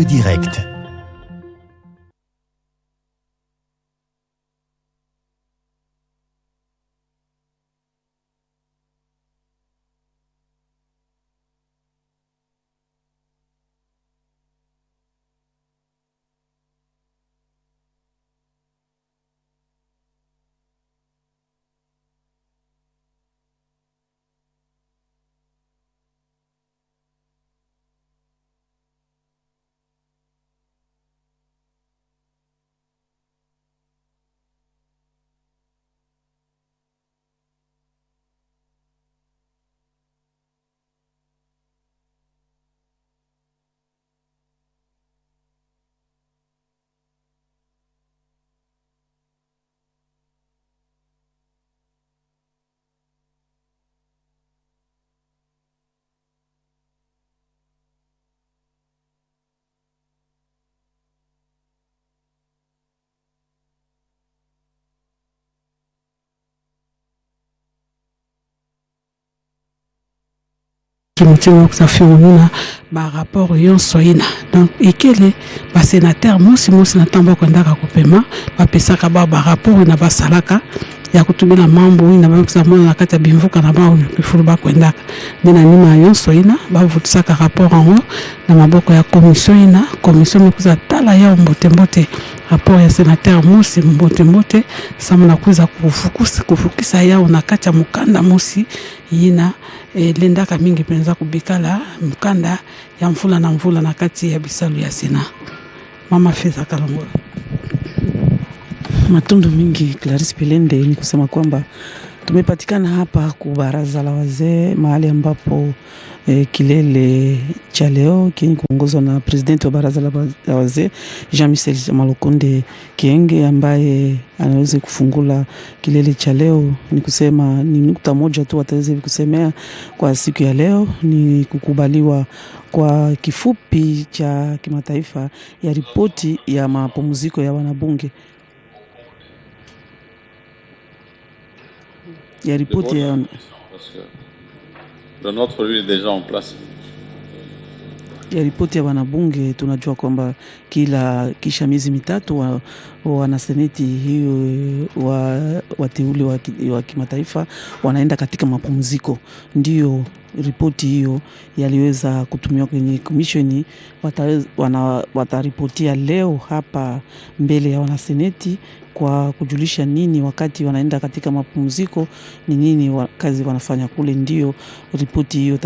direct. Kimutino kuzafirumina ba rapport yonso ina donc ikele ba sénateur mosi na tamba kwendaka kupema ba pesaka ba rapport na basalaka ya kutumila mambo ina ba msamona na kati ya bimvuka na ba bifulu ba kwendaka ndina nima yonso ina ba vutisaka rapport en na maboko ya commission mekuza tala ya mbote rapport ya sénateur mosi mbote samana kuza kufukisa yao na kati ya mukanda mosi ina lendaka mingi penza kubikala mkanda ya mvula na kati ya bisalu ya Sena. Mama Feza Kalongola. Matundu mingi Clarisse Pelende ni kusema kwamba tumepatikana hapa ku baraza la wazee mahali ambapo kilele cha leo kenye kuongozwa na president wa baraza la wazee Jean-Michel Malokonde Kienge ambaye anaweza kufungula kilele cha leo. Ni kusema ni nukta moja tu ataweza kusemea kwa siku ya leo, ni kukubaliwa kwa kifupi cha kimataifa ya ripoti ya mapumziko ya wanabunge ya ripoti ya le nôtre lui est déjà en place. Ya ripoti ya wanabunge. Tunajua kwamba kisha miezi mitatu wanaseneti hiyo wateule wa kimataifa wanaenda katika mapumziko. Ndiyo ripoti hiyo yaliweza kutumiwa kwenye commission, wataripotia leo hapa mbele ya wanaseneti kwa kujulisha nini wakati wanaenda katika mapumziko ni nini kazi wanafanya kule. Ndiyo ripoti hiyo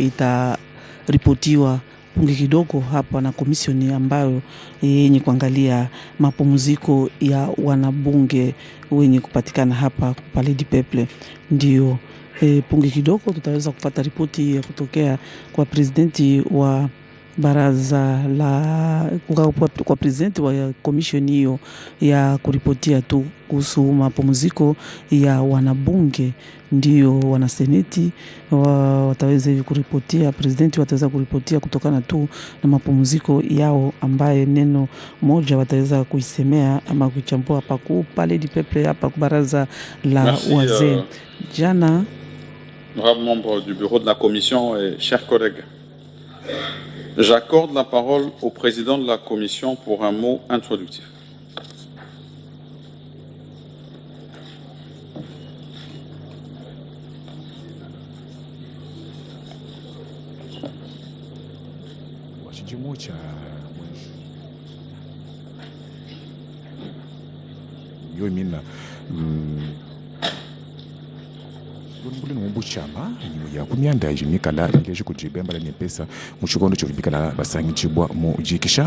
itaripotiwa punge kidogo hapa na komisioni ambayo yenye kuangalia mapumziko ya wanabunge wenye kupatikana hapa Palais du Peuple. Ndiyo punge kidogo tutaweza kupata ripoti ya kutokea kwa presidenti wa baraza kwa presidenti wa komisioni hiyo ya kuripotia tu kuhusu mapumziko ya wanabunge. Ndiyo wanaseneti wataweza kuripotia, presidenti wataweza kuripotia kutokana tu na mapumziko yao, ambaye neno moja wataweza kuisemea ama kuchambua hapa ku Palais du Peuple hapa ku baraza la wazee. Jana Membre du bureau de la commission et chers collègues, j'accorde la parole au président de la commission pour un mot introductif.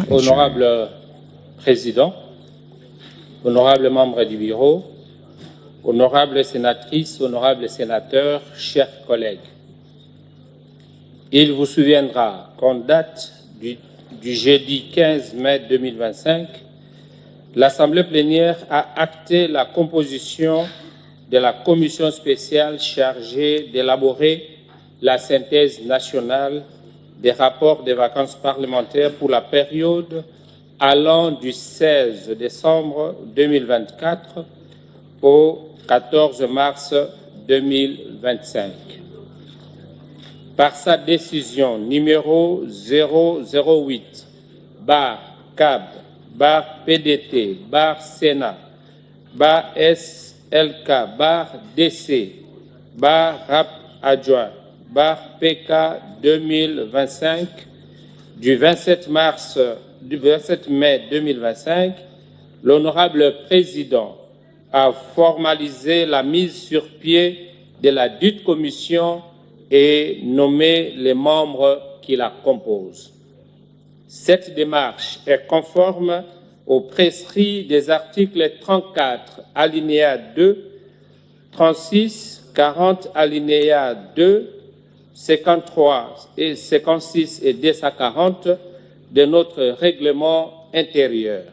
Honorable président, honorable membre du bureau, honorable sénatrice, honorable sénateur, chers collègues, il vous souviendra qu'en date du jeudi 15 mai 2025, l'Assemblée plénière a acté la composition de la commission spéciale chargée d'élaborer la synthèse nationale des rapports des vacances parlementaires pour la période allant du 16 décembre 2024 au 14 mars 2025. Par sa décision numéro 008 CAB, PDT, Sénat, SLK, DC, RAP adjoint, PK 2025, du 27 mai 2025, l'honorable président a formalisé la mise sur pied de la dite commission et nommé les membres qui la composent. Cette démarche est conforme aux prescrits des articles 34, alinéa 2, 36, 40, alinéa 2, 53 et 56 et 240 de notre règlement intérieur.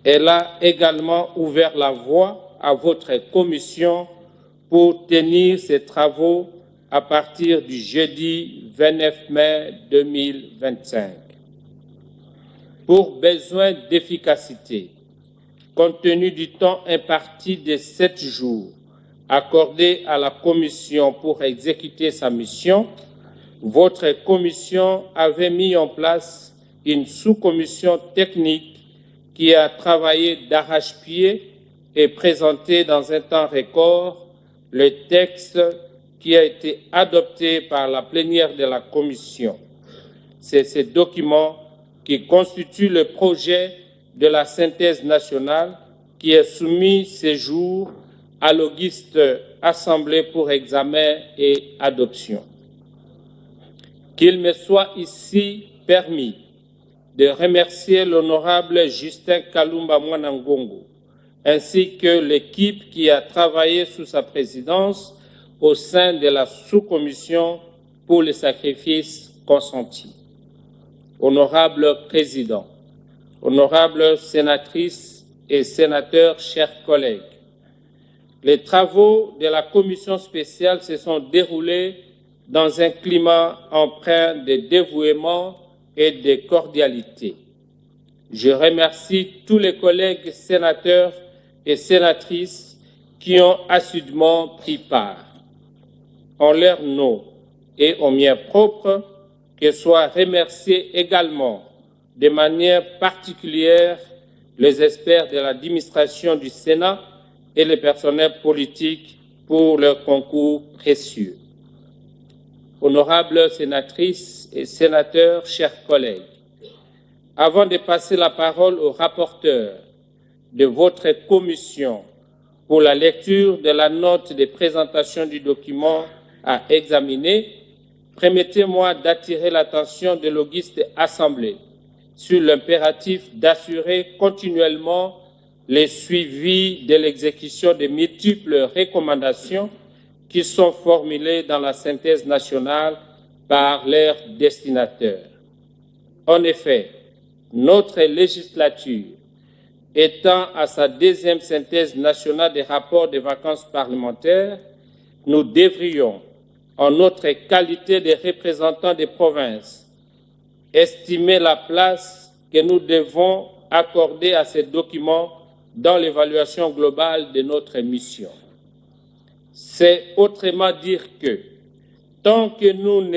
Elle a également ouvert la voie à votre commission pour tenir ses travaux à partir du jeudi 29 mai 2025. Pour besoin d'efficacité, compte tenu du temps imparti de 7 jours accordé à la commission pour exécuter sa mission, votre commission avait mis en place une sous-commission technique qui a travaillé d'arrache-pied et présenté dans un temps record le texte qui a été adopté par la plénière de la commission. C'est ce document qui constitue le projet de la synthèse nationale qui est soumis ce jour à l'auguste Assemblée pour examen et adoption. Qu'il me soit ici permis de remercier l'honorable Justin Kalumba Mwanangongo ainsi que l'équipe qui a travaillé sous sa présidence au sein de la sous-commission pour les sacrifices consentis. Honorable Président, honorables sénatrices et sénateurs, chers collègues, les travaux de la commission spéciale se sont déroulés dans un climat empreint de dévouement et de cordialité. Je remercie tous les collègues sénateurs et sénatrices qui ont assidûment pris part. En leur nom et au mien propre, que soient remerciés également de manière particulière les experts de l'administration du Sénat et les personnels politiques pour leur concours précieux. Honorables sénatrices et sénateurs, chers collègues, avant de passer la parole au rapporteur de votre commission pour la lecture de la note de présentation du document à examiner, permettez-moi d'attirer l'attention de l'auguste Assemblée sur l'impératif d'assurer continuellement le suivi de l'exécution de multiples recommandations qui sont formulées dans la synthèse nationale par leurs destinataires. En effet, notre législature, étant à sa deuxième synthèse nationale des rapports de vacances parlementaires, nous devrions, en notre qualité de représentants des provinces, estimer la place que nous devons accorder à ces documents dans l'évaluation globale de notre mission. C'est autrement dire que, tant que nous nous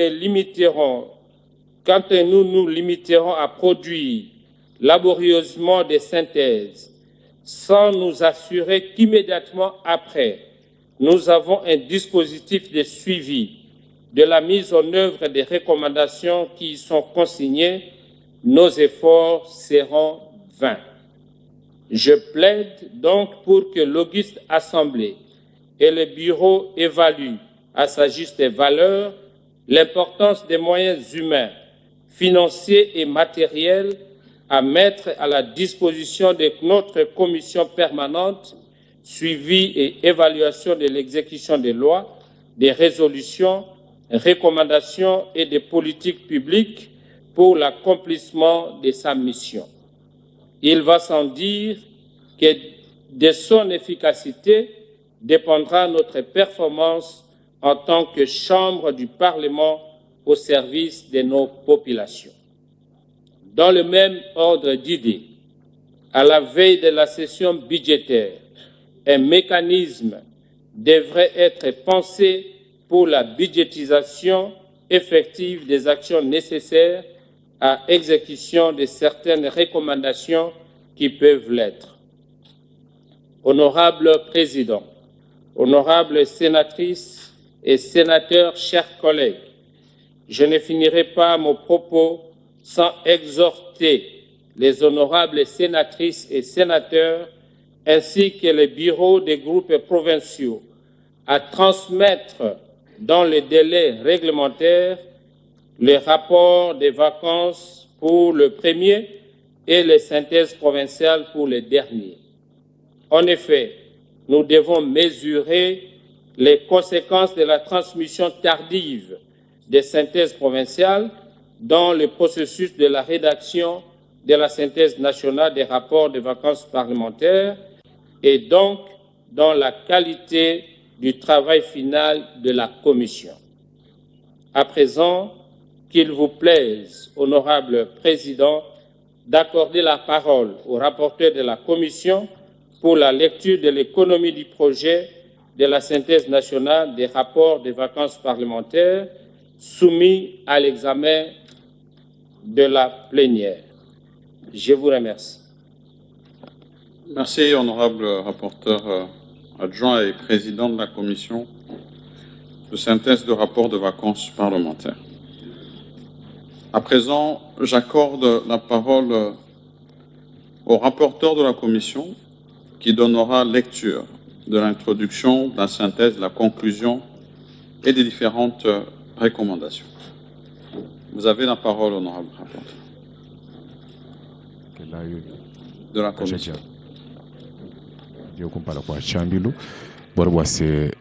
limiterons à produire laborieusement des synthèses, sans nous assurer qu'immédiatement après, nous avons un dispositif de suivi de la mise en œuvre des recommandations qui y sont consignées, nos efforts seront vains. Je plaide donc pour que l'auguste Assemblée et le Bureau évaluent à sa juste valeur l'importance des moyens humains, financiers et matériels à mettre à la disposition de notre commission permanente, suivi et évaluation de l'exécution des lois, des résolutions, recommandations et des politiques publiques pour l'accomplissement de sa mission. Il va sans dire que de son efficacité dépendra notre performance en tant que chambre du Parlement au service de nos populations. Dans le même ordre d'idées, à la veille de la session budgétaire, un mécanisme devrait être pensé pour la budgétisation effective des actions nécessaires à exécution de certaines recommandations qui peuvent l'être. Honorable Président, honorables sénatrices et sénateurs, chers collègues, je ne finirai pas mon propos sans exhorter les honorables sénatrices et sénateurs ainsi que les bureaux des groupes provinciaux à transmettre dans les délais réglementaires les rapports des vacances pour le premier et les synthèses provinciales pour le dernier. En effet, nous devons mesurer les conséquences de la transmission tardive des synthèses provinciales dans le processus de la rédaction de la synthèse nationale des rapports de vacances parlementaires et donc dans la qualité du travail final de la Commission. À présent, qu'il vous plaise, honorable Président, d'accorder la parole au rapporteur de la Commission pour la lecture de l'économie du projet de la synthèse nationale des rapports de vacances parlementaires soumis à l'examen de la plénière. Je vous remercie. Merci, honorable rapporteur adjoint et président de la commission de synthèse de rapport de vacances parlementaires. À présent, j'accorde la parole au rapporteur de la commission qui donnera lecture de l'introduction, de la synthèse, de la conclusion et des différentes recommandations. Vous avez la parole, honorable rapporteur de la commission. Kumpala kwa chambilu bora bwase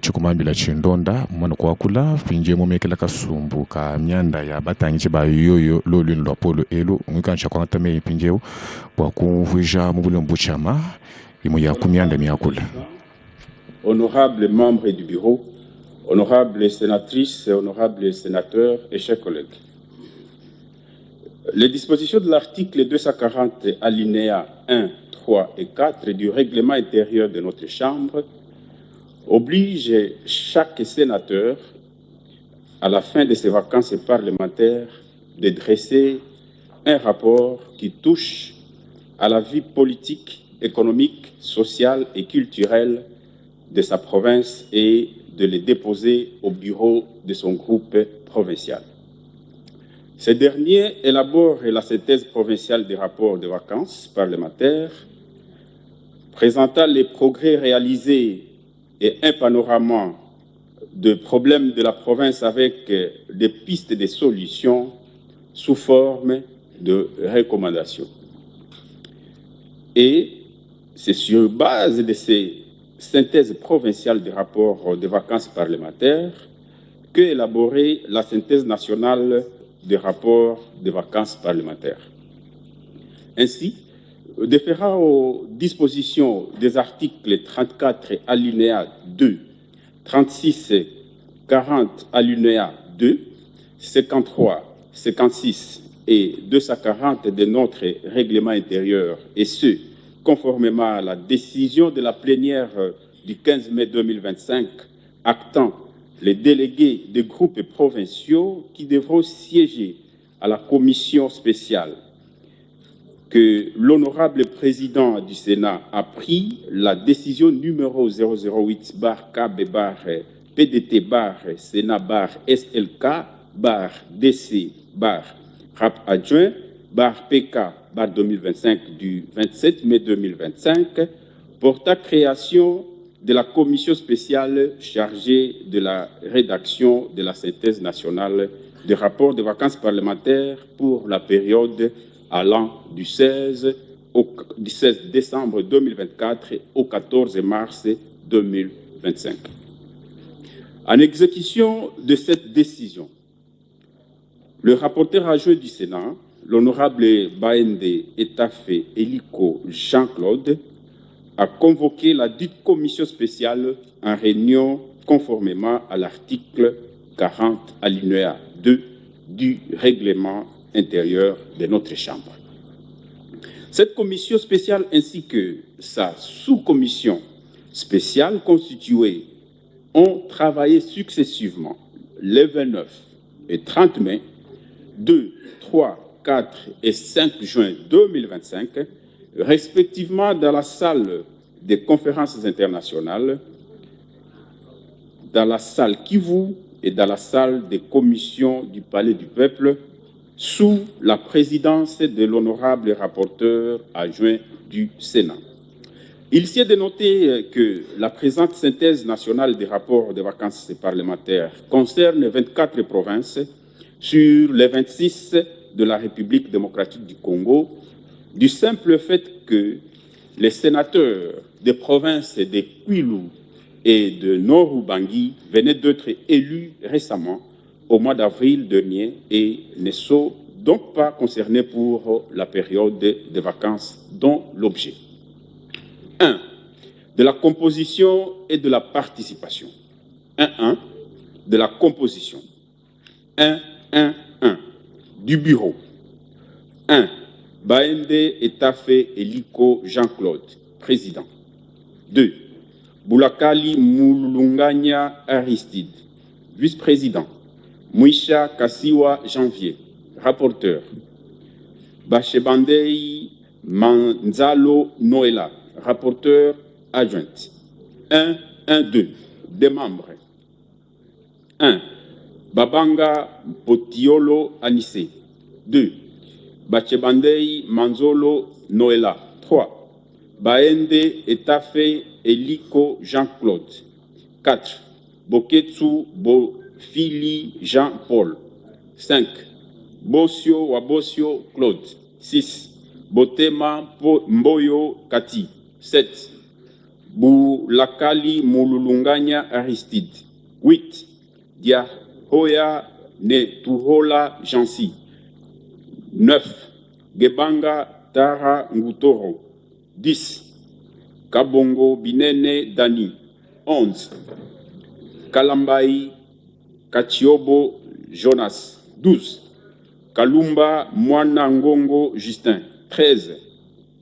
chikumambila chindonda mwana kwa kula finje momekela kasumbu ka myanda ya batangi ba yoyo lolwini lwa polo elo ngikansha kwa tame ipinjeo bwa kuvuja mu bulombo chama imu ya kumyanda myakula. Honorables membres du bureau, honorables sénatrices, honorables sénateurs et chers collègues. Les dispositions de l'article 240 alinéa 1, 3 et 4 du règlement intérieur de notre Chambre obligent chaque sénateur, à la fin de ses vacances parlementaires, de dresser un rapport qui touche à la vie politique, économique, sociale et culturelle de sa province et de les déposer au bureau de son groupe provincial. Ce dernier élabore la synthèse provinciale des rapports de vacances parlementaires, présentant les progrès réalisés et un panorama de problèmes de la province avec des pistes de solutions sous forme de recommandations. Et c'est sur base de ces synthèses provinciales des rapports de vacances parlementaires qu'est élaborée la synthèse nationale des rapports de vacances parlementaires. Ainsi, déférant aux dispositions des articles 34 alinéa 2, 36 40 alinéa 2, 53, 56 et 240 de notre règlement intérieur, et ce, conformément à la décision de la plénière du 15 mai 2025, actant les délégués des groupes provinciaux qui devront siéger à la commission spéciale, que l'honorable président du Sénat a pris la décision numéro 008-KB-Sénat-DC-DC-RAP adjoint PK-2025 du 27 mai 2025 portant création de la commission spéciale chargée de la rédaction de la synthèse nationale des rapports de vacances parlementaires pour la période allant du 16 décembre 2024 au 14 mars 2025. En exécution de cette décision, le rapporteur adjoint du Sénat, l'honorable Baende Etafé Eliko Jean-Claude, a convoqué la dite commission spéciale en réunion conformément à l'article 40 alinéa 2 du règlement intérieur de notre Chambre. Cette commission spéciale ainsi que sa sous-commission spéciale constituée ont travaillé successivement les 29 et 30 mai 2, 3, 4 et 5 juin 2025, respectivement dans la salle des conférences internationales, dans la salle Kivu et dans la salle des commissions du Palais du Peuple, sous la présidence de l'honorable rapporteur adjoint du Sénat. Il s'y est de noter que la présente synthèse nationale des rapports de vacances parlementaires concerne 24 provinces sur les 26 de la République démocratique du Congo, du simple fait que les sénateurs des provinces de Kwilu et de Nord-Ubangi venaient d'être élus récemment au mois d'avril dernier et ne sont donc pas concernés pour la période de vacances dont l'objet. 1. De la composition et de la participation. 1. De la composition. 1. Du bureau. 1. Baende Etafe Eliko Jean-Claude, président. 2. Boulakali Moulunganya Aristide, vice-président. Mouisha Kassiwa Janvier, rapporteur. Bachebandei Manzalo Noela, rapporteur adjointe. 2. Des membres. 1. Babanga Potiolo Anissé. 2. Bachebandei Manzolo Noela. 3. Baende Etafe Eliko Jean-Claude. 4. Boketsu Bofili Jean-Paul. 5. Bosio Wabosio Claude. 6. Botema Mboyo Kati. 7. Boulakali Moululunganya Aristide. 8. Diahoya Netuhola Jansi. 9. Gebanga Tara Ngutoro. 10. Kabongo Binene Dani. 11. Kalambai Kachiobo Jonas. 12. Kalumba Mwana Ngongo Justin. 13.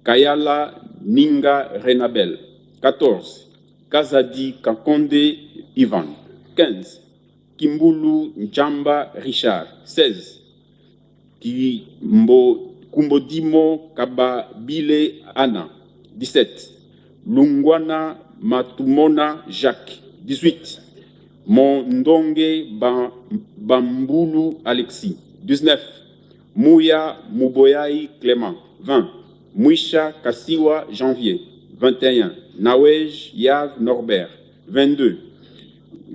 Kayala Ninga Renabel. 14. Kazadi Kakonde Ivan. 15. Kimbulu Njamba Richard. 16. Kumbodimo Kababile Anna. 17. Lungwana Matumona Jacques. 18. Mondonge Bambulu Alexis. 19. Mouya Muboyai Clément. 20. Mouisha Kassiwa Janvier. 21. Nawej Yav Norbert. 22.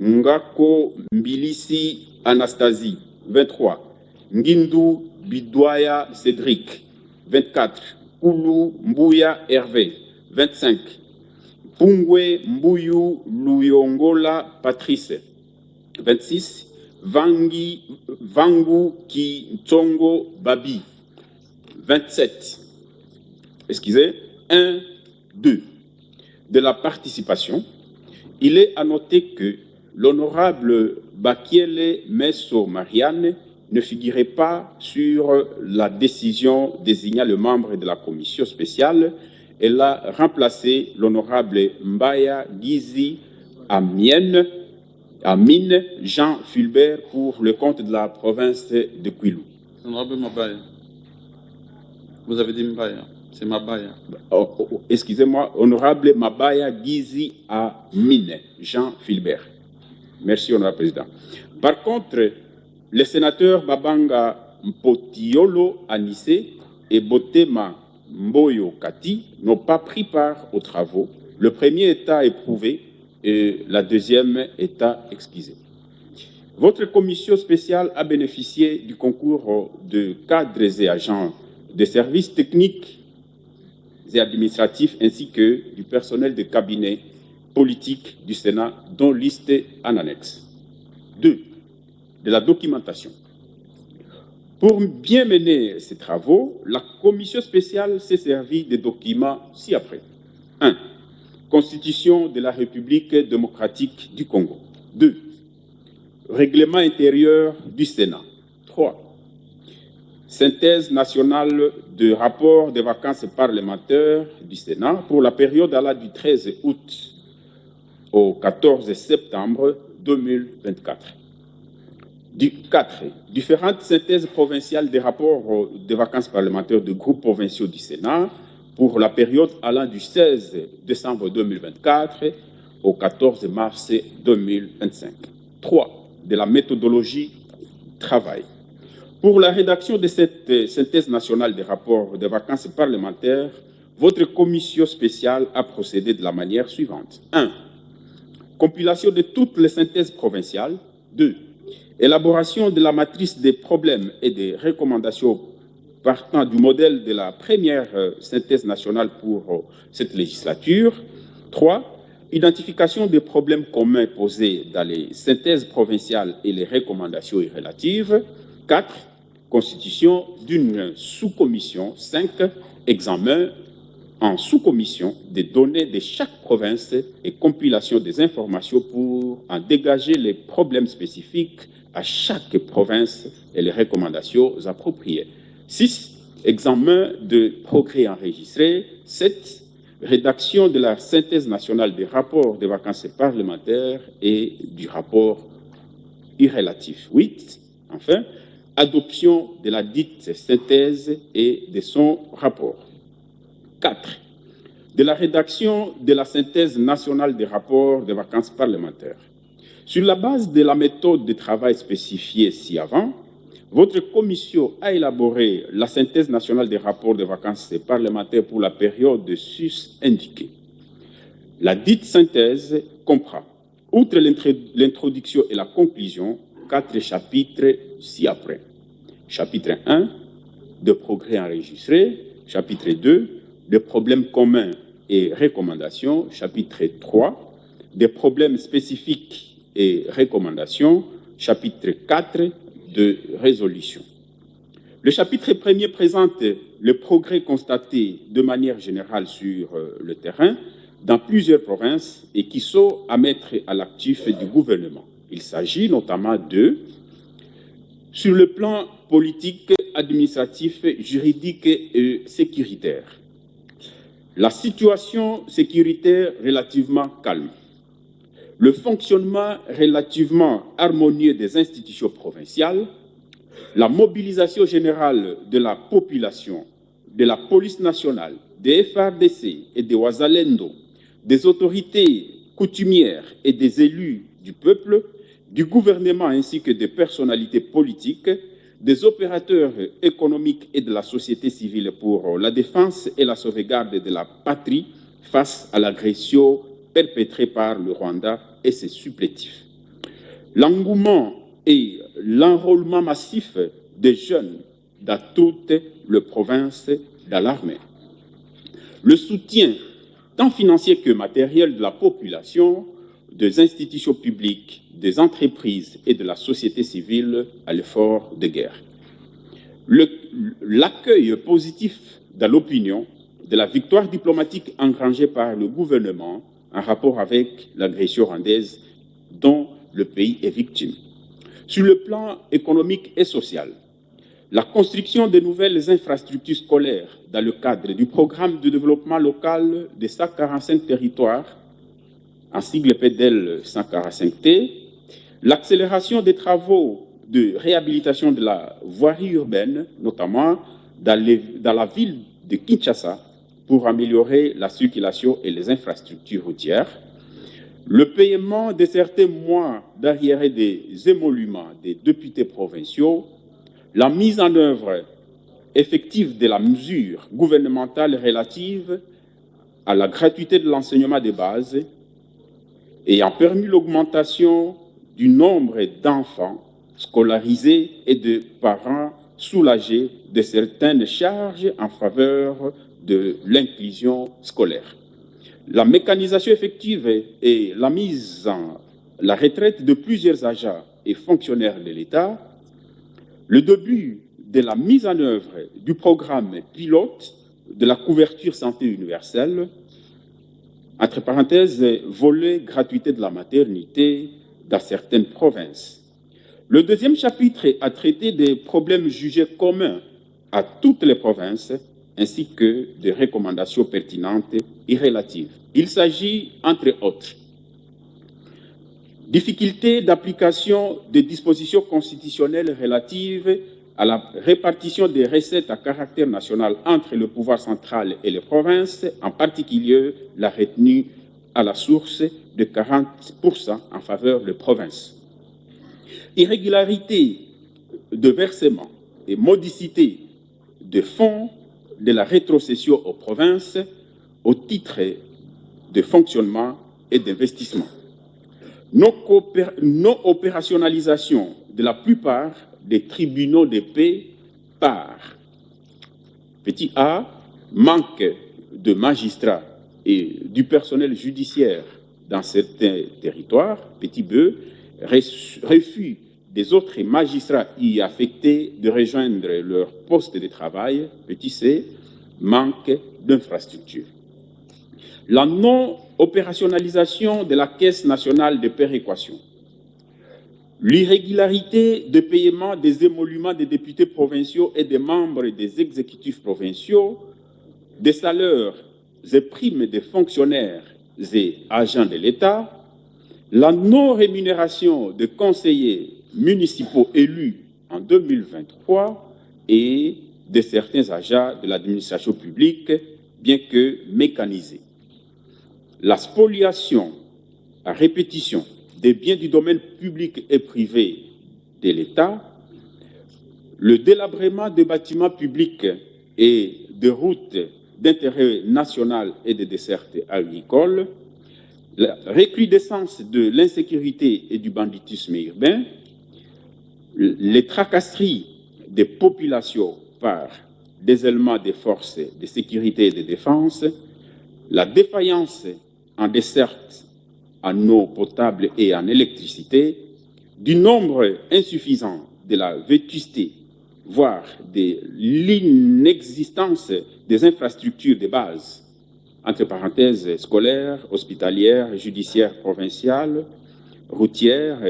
Ngako Mbilisi Anastasie. 23. Ngindu Bidouaya Cédric. 24. Koulou Mbouya Hervé. 25. Pungwe Mbuyu Luyongola Patrice. 26. Vangu Kitongo Babi. 27. Excusez. 1, 2. De la participation, il est à noter que l'honorable Bakiele Messo Marianne ne figurait pas sur la décision désignant le membre de la commission spéciale. Elle a remplacé l'honorable Mbaya Gizi Amine Jean Fulbert pour le compte de la province de Kwilu. Honorable Mabaya. Vous avez dit Mbaya, c'est Mabaya. Excusez-moi, honorable Mabaya Gizi Amine Jean Fulbert. Merci, honorable président. Par contre, les sénateurs Babanga Mpotiolo Anissé et Botema Mboyo Kati n'ont pas pris part aux travaux. Le premier état éprouvé et la deuxième état excusé. Votre commission spéciale a bénéficié du concours de cadres et agents des services techniques et administratifs ainsi que du personnel de cabinet politique du Sénat dont liste en annexe. 2. De la documentation. Pour bien mener ces travaux, la commission spéciale s'est servie des documents ci-après. 1. Constitution de la République démocratique du Congo. 2. Règlement intérieur du Sénat. 3. Synthèse nationale de rapport des vacances parlementaires du Sénat pour la période allant du 13 août au 14 septembre 2024. 4. Différentes synthèses provinciales des rapports de vacances parlementaires de groupes provinciaux du Sénat pour la période allant du 16 décembre 2024 au 14 mars 2025. 3. De la méthodologie travail. Pour la rédaction de cette synthèse nationale des rapports de vacances parlementaires, votre commission spéciale a procédé de la manière suivante. 1. Compilation de toutes les synthèses provinciales. 2. Élaboration de la matrice des problèmes et des recommandations partant du modèle de la première synthèse nationale pour cette législature. 3. Identification des problèmes communs posés dans les synthèses provinciales et les recommandations y relatives. 4. Constitution d'une sous-commission. 5. Examen en sous-commission des données de chaque province et compilation des informations pour en dégager les problèmes spécifiques à chaque province et les recommandations appropriées. 6. Examen de progrès enregistrés. 7. Rédaction de la synthèse nationale des rapports des vacances parlementaires et du rapport irrélatif. 8. Enfin, adoption de la dite synthèse et de son rapport. 4. De la rédaction de la synthèse nationale des rapports des vacances parlementaires. Sur la base de la méthode de travail spécifiée ci-avant, votre commission a élaboré la synthèse nationale des rapports de vacances parlementaires pour la période de sus-indiquée. La dite synthèse comprend, outre l'introduction et la conclusion, 4 chapitres ci-après. Chapitre 1, de progrès enregistrés. Chapitre 2, de problèmes communs et recommandations. Chapitre 3, des problèmes spécifiques et recommandations. Chapitre 4, de résolution. Le chapitre premier présente le progrès constaté de manière générale sur le terrain dans plusieurs provinces et qui sont à mettre à l'actif du gouvernement. Il s'agit notamment de, sur le plan politique, administratif, juridique et sécuritaire, la situation sécuritaire relativement calme, le fonctionnement relativement harmonieux des institutions provinciales, la mobilisation générale de la population, de la police nationale, des FARDC et des Ouazalendo, des autorités coutumières et des élus du peuple, du gouvernement ainsi que des personnalités politiques, des opérateurs économiques et de la société civile pour la défense et la sauvegarde de la patrie face à l'agression perpétrée par le Rwanda et ses supplétifs. L'engouement et l'enrôlement massif des jeunes dans toutes les provinces dans l'armée. Le soutien tant financier que matériel de la population, des institutions publiques, des entreprises et de la société civile à l'effort de guerre. L'accueil positif dans l'opinion de la victoire diplomatique engrangée par le gouvernement en rapport avec l'agression rwandaise dont le pays est victime. Sur le plan économique et social, la construction de nouvelles infrastructures scolaires dans le cadre du programme de développement local des 145 territoires, en sigle PDL 145T, l'accélération des travaux de réhabilitation de la voirie urbaine, notamment dans la ville de Kinshasa, pour améliorer la circulation et les infrastructures routières, le paiement de certains mois d'arriérés des émoluments des députés provinciaux, la mise en œuvre effective de la mesure gouvernementale relative à la gratuité de l'enseignement de base ayant permis l'augmentation du nombre d'enfants scolarisés et de parents soulagés de certaines charges en faveur de l'inclusion scolaire. La mécanisation effective et la mise en la retraite de plusieurs agents et fonctionnaires de l'État, le début de la mise en œuvre du programme pilote de la couverture santé universelle, entre parenthèses, volet gratuité de la maternité dans certaines provinces. Le deuxième chapitre a traité des problèmes jugés communs à toutes les provinces, ainsi que des recommandations pertinentes et relatives. Il s'agit, entre autres, Difficulté d'application des dispositions constitutionnelles relatives à la répartition des recettes à caractère national entre le pouvoir central et les provinces, en particulier la retenue à la source de 40% en faveur des provinces. Irrégularité de versement et modicité de fonds de la rétrocession aux provinces au titre de fonctionnement et d'investissement. Non-opérationnalisation de la plupart des tribunaux de paix par petit a, manque de magistrats et du personnel judiciaire dans certains territoires, petit b, refus des autres magistrats y affectés de rejoindre leur poste de travail, petit c, manque d'infrastructures. La non-opérationnalisation de la Caisse nationale de péréquation. L'irrégularité de paiement des émoluments des députés provinciaux et des membres des exécutifs provinciaux, des salaires et primes des fonctionnaires et agents de l'État, la non-rémunération des conseillers municipaux élus en 2023 et de certains agents de l'administration publique, bien que mécanisés. La spoliation à répétition des biens du domaine public et privé de l'État, le délabrement des bâtiments publics et de routes d'intérêt national et de dessertes agricoles, la recrudescence de l'insécurité et du banditisme urbain, les tracasseries des populations par dézèlement des forces de sécurité et de défense, la défaillance en desserte en eau potable et en électricité, du nombre insuffisant de la vétusté, voire de l'inexistence des infrastructures de base, entre parenthèses scolaires, hospitalières, judiciaires provinciales, routières,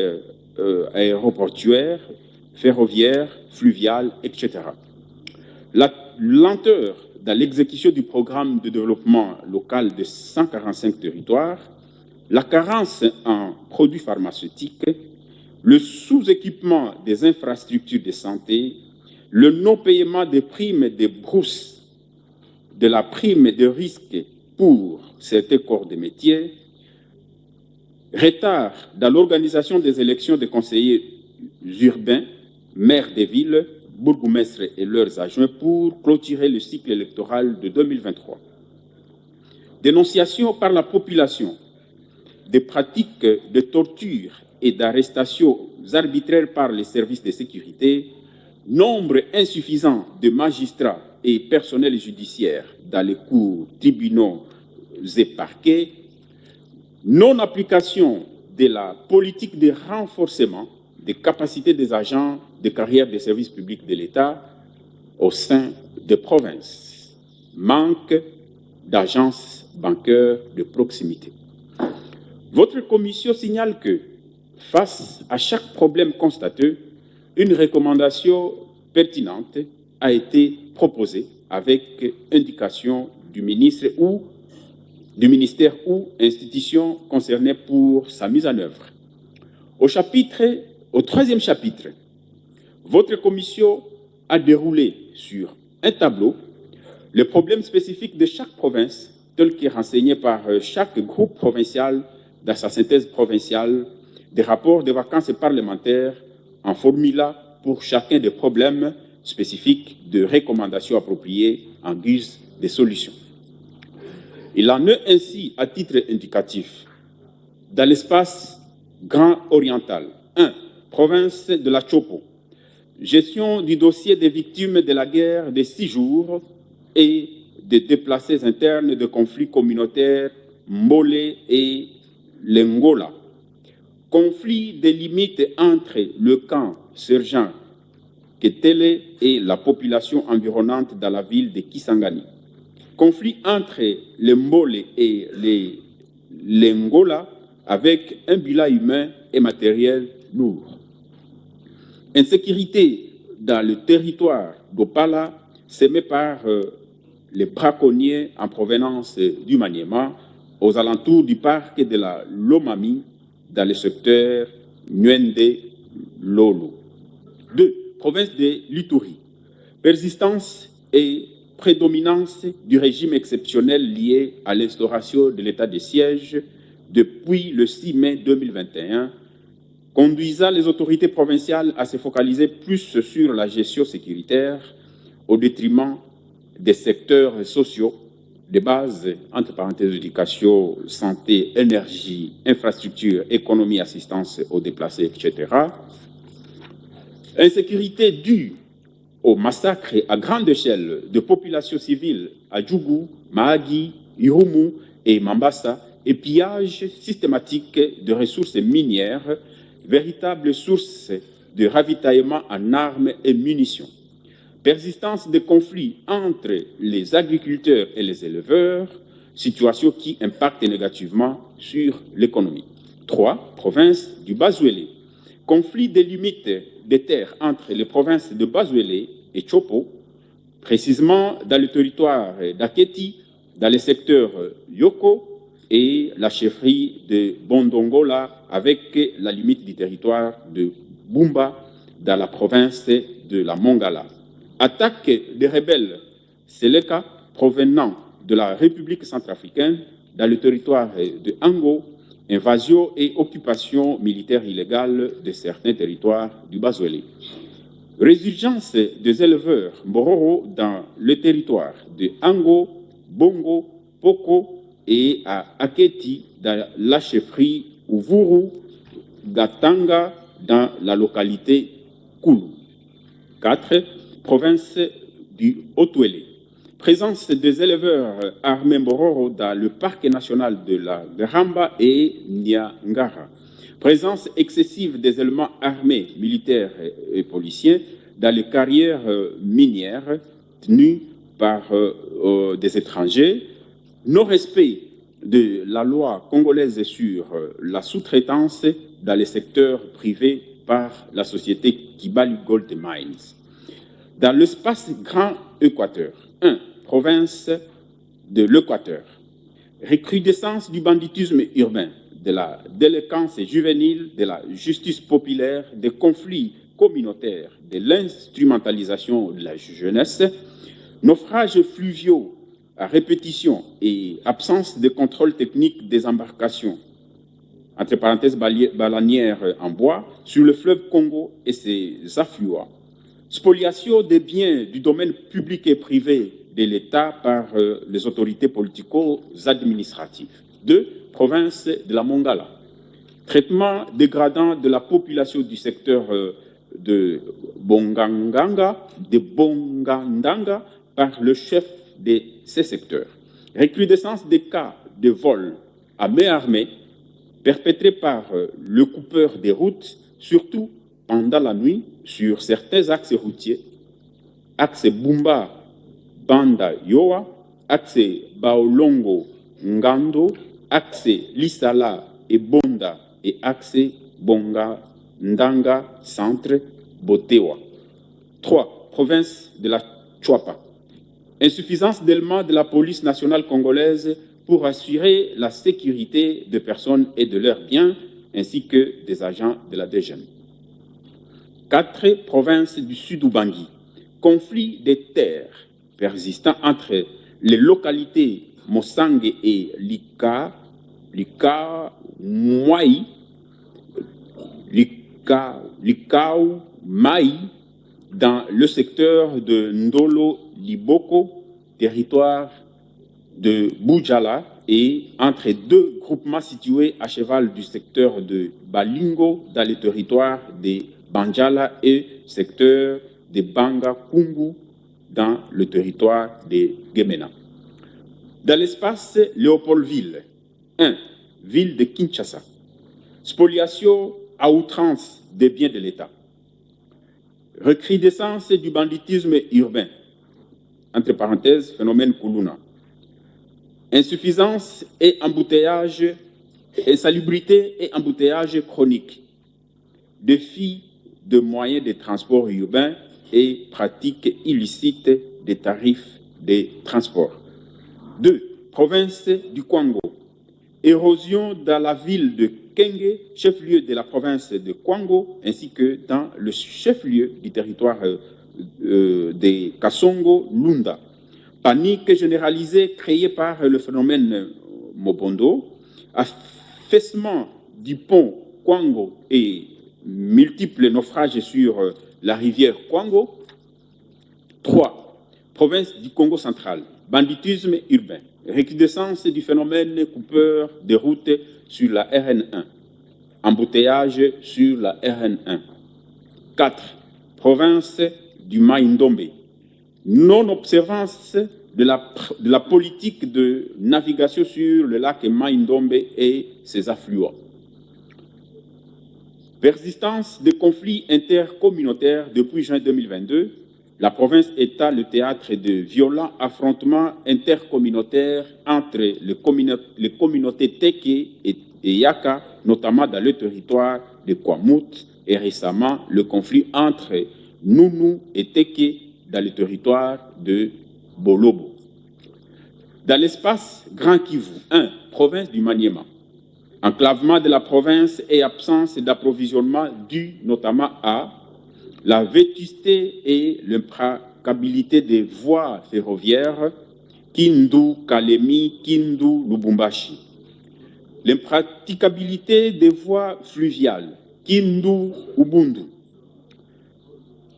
aéroportuaires, ferroviaires, fluviales, etc. La lenteur dans l'exécution du programme de développement local de 145 territoires, la carence en produits pharmaceutiques, le sous-équipement des infrastructures de santé, le non-paiement des primes des brousses, de la prime de risque pour certains corps de métier, retard dans l'organisation des élections des conseillers urbains, maires des villes, bourgmestres et leurs adjoints pour clôturer le cycle électoral de 2023. Dénonciation par la population des pratiques de torture et d'arrestation arbitraires par les services de sécurité, nombre insuffisant de magistrats et personnels judiciaires dans les cours, tribunaux et parquets, non-application de la politique de renforcement des capacités des agents de carrière des services publics de l'État au sein des provinces, manque d'agences bancaires de proximité. Votre commission signale que, face à chaque problème constaté, une recommandation pertinente a été proposée avec indication du ministre ou du ministère ou institution concernée pour sa mise en œuvre. Au troisième chapitre, votre commission a déroulé sur un tableau les problèmes spécifiques de chaque province, tels que renseignés par chaque groupe provincial dans sa synthèse provinciale, des rapports de vacances parlementaires en formula pour chacun des problèmes spécifiques de recommandations appropriées en guise de solutions. Il en est ainsi, à titre indicatif, dans l'espace Grand Oriental, 1. Province de la Chopo, gestion du dossier des victimes de la guerre des 6 jours et des déplacés internes de conflits communautaires Mbolé et Lengola. Conflit des limites entre le camp Sergent Ketele et la population environnante dans la ville de Kisangani. Conflit entre les Mbolé et les Lengola avec un bilan humain et matériel lourd. Insécurité dans le territoire d'Opala, semée par les braconniers en provenance du Maniema, aux alentours du parc de la Lomami, dans le secteur Nwende-Lolo. 2. Province de l'Ituri. Persistance et prédominance du régime exceptionnel lié à l'instauration de l'état de siège depuis le 6 mai 2021, conduisant les autorités provinciales à se focaliser plus sur la gestion sécuritaire au détriment des secteurs sociaux de base, entre parenthèses, éducation, santé, énergie, infrastructure, économie, assistance aux déplacés, etc. Insécurité due au massacre à grande échelle de populations civiles à Djougou, Mahagi, Irumu et Mambasa et pillage systématique de ressources minières, véritable source de ravitaillement en armes et munitions. Persistance des conflits entre les agriculteurs et les éleveurs, situation qui impacte négativement sur l'économie. 3. Province du Bazuélé. Conflit des limites des terres entre les provinces de Bazuélé et Chopo, précisément dans le territoire d'Aketi, dans le secteur Yoko et la chefferie de Bondongola avec la limite du territoire de Bumba dans la province de la Mongala. Attaque des rebelles Seleka provenant de la République centrafricaine dans le territoire de Ango, invasion et occupation militaire illégale de certains territoires du Bazuélé. Résurgence des éleveurs Mbororo dans le territoire de Ango, Bongo, Poko et à Aketi dans la chefferie Uvuru, Gatanga dans la localité Koulou. 4. Province du Haut-Ouélé. Présence des éleveurs armés Mbororo dans le parc national de la Garamba et Nyangara. Présence excessive des éléments armés, militaires et policiers dans les carrières minières tenues par des étrangers. Non-respect de la loi congolaise sur la sous-traitance dans les secteurs privés par la société Kibali Gold Mines. Dans l'espace Grand Équateur, 1. Province de l'Équateur. Recrudescence du banditisme urbain, de la délinquance juvénile, de la justice populaire, des conflits communautaires, de l'instrumentalisation de la jeunesse, naufrages fluviaux à répétition et absence de contrôle technique des embarcations, entre parenthèses balanières en bois, sur le fleuve Congo et ses affluents. Spoliation des biens du domaine public et privé de l'État par les autorités politico-administratives. 2. Province de la Mongala. Traitement dégradant de la population du secteur de Bongandanga par le chef de ces secteurs. Recrudescence des cas de vol à main armée perpétrés par le coupeur des routes, surtout pendant la nuit, sur certains axes routiers, axe Bumba Banda Yoa, axe Baolongo Ngando, axe Lisala et Bonda et axe Bonga Ndanga Centre Botewa. 3. Province de la Chuapa. Insuffisance d'éléments de la police nationale congolaise pour assurer la sécurité des personnes et de leurs biens, ainsi que des agents de la DGM. 4. Province du Sud-Ubangi. Conflit des terres persistant entre les localités Mosangue et Likao Mai dans le secteur de Ndolo Liboko, territoire de Boujala, et entre deux groupements situés à cheval du secteur de Balingo dans le territoire de Banjala et secteur de Banga Kungu dans le territoire de Gemena. Dans l'espace Léopoldville, 1. Ville de Kinshasa. Spoliation à outrance des biens de l'État. Recrudescence du banditisme urbain, entre parenthèses, phénomène Kuluna. Insuffisance et embouteillage, insalubrité et embouteillage chronique. Défi de moyens de transport urbain et pratiques illicites des tarifs de transport. 2. Province du Kwango. Érosion dans la ville de Kenge, chef-lieu de la province de Kwango, ainsi que dans le chef-lieu du territoire de Kasongo, Lunda. Panique généralisée créée par le phénomène Mobondo, affaissement du pont Kwango et multiples naufrages sur la rivière Kwango. 3. Province du Congo central, banditisme urbain, recrudescence du phénomène coupeur de route sur la RN1, embouteillage sur la RN1. 4. Province du Mai-Ndombe, non-observance de la politique de navigation sur le lac Mai-Ndombe et ses affluents. Persistance des conflits intercommunautaires depuis juin 2022, la province est le théâtre de violents affrontements intercommunautaires entre les communautés Teke et Yaka, notamment dans le territoire de Kwamut, et récemment le conflit entre Nounou et Teke dans le territoire de Bolobo. Dans l'espace Grand Kivu, 1. Province du Maniema. Enclavement de la province et absence d'approvisionnement dû notamment à la vétusté et l'impraticabilité des voies ferroviaires Kindu, Kalemi, Kindu, Lubumbashi. L'impraticabilité des voies fluviales Kindu, Ubundu.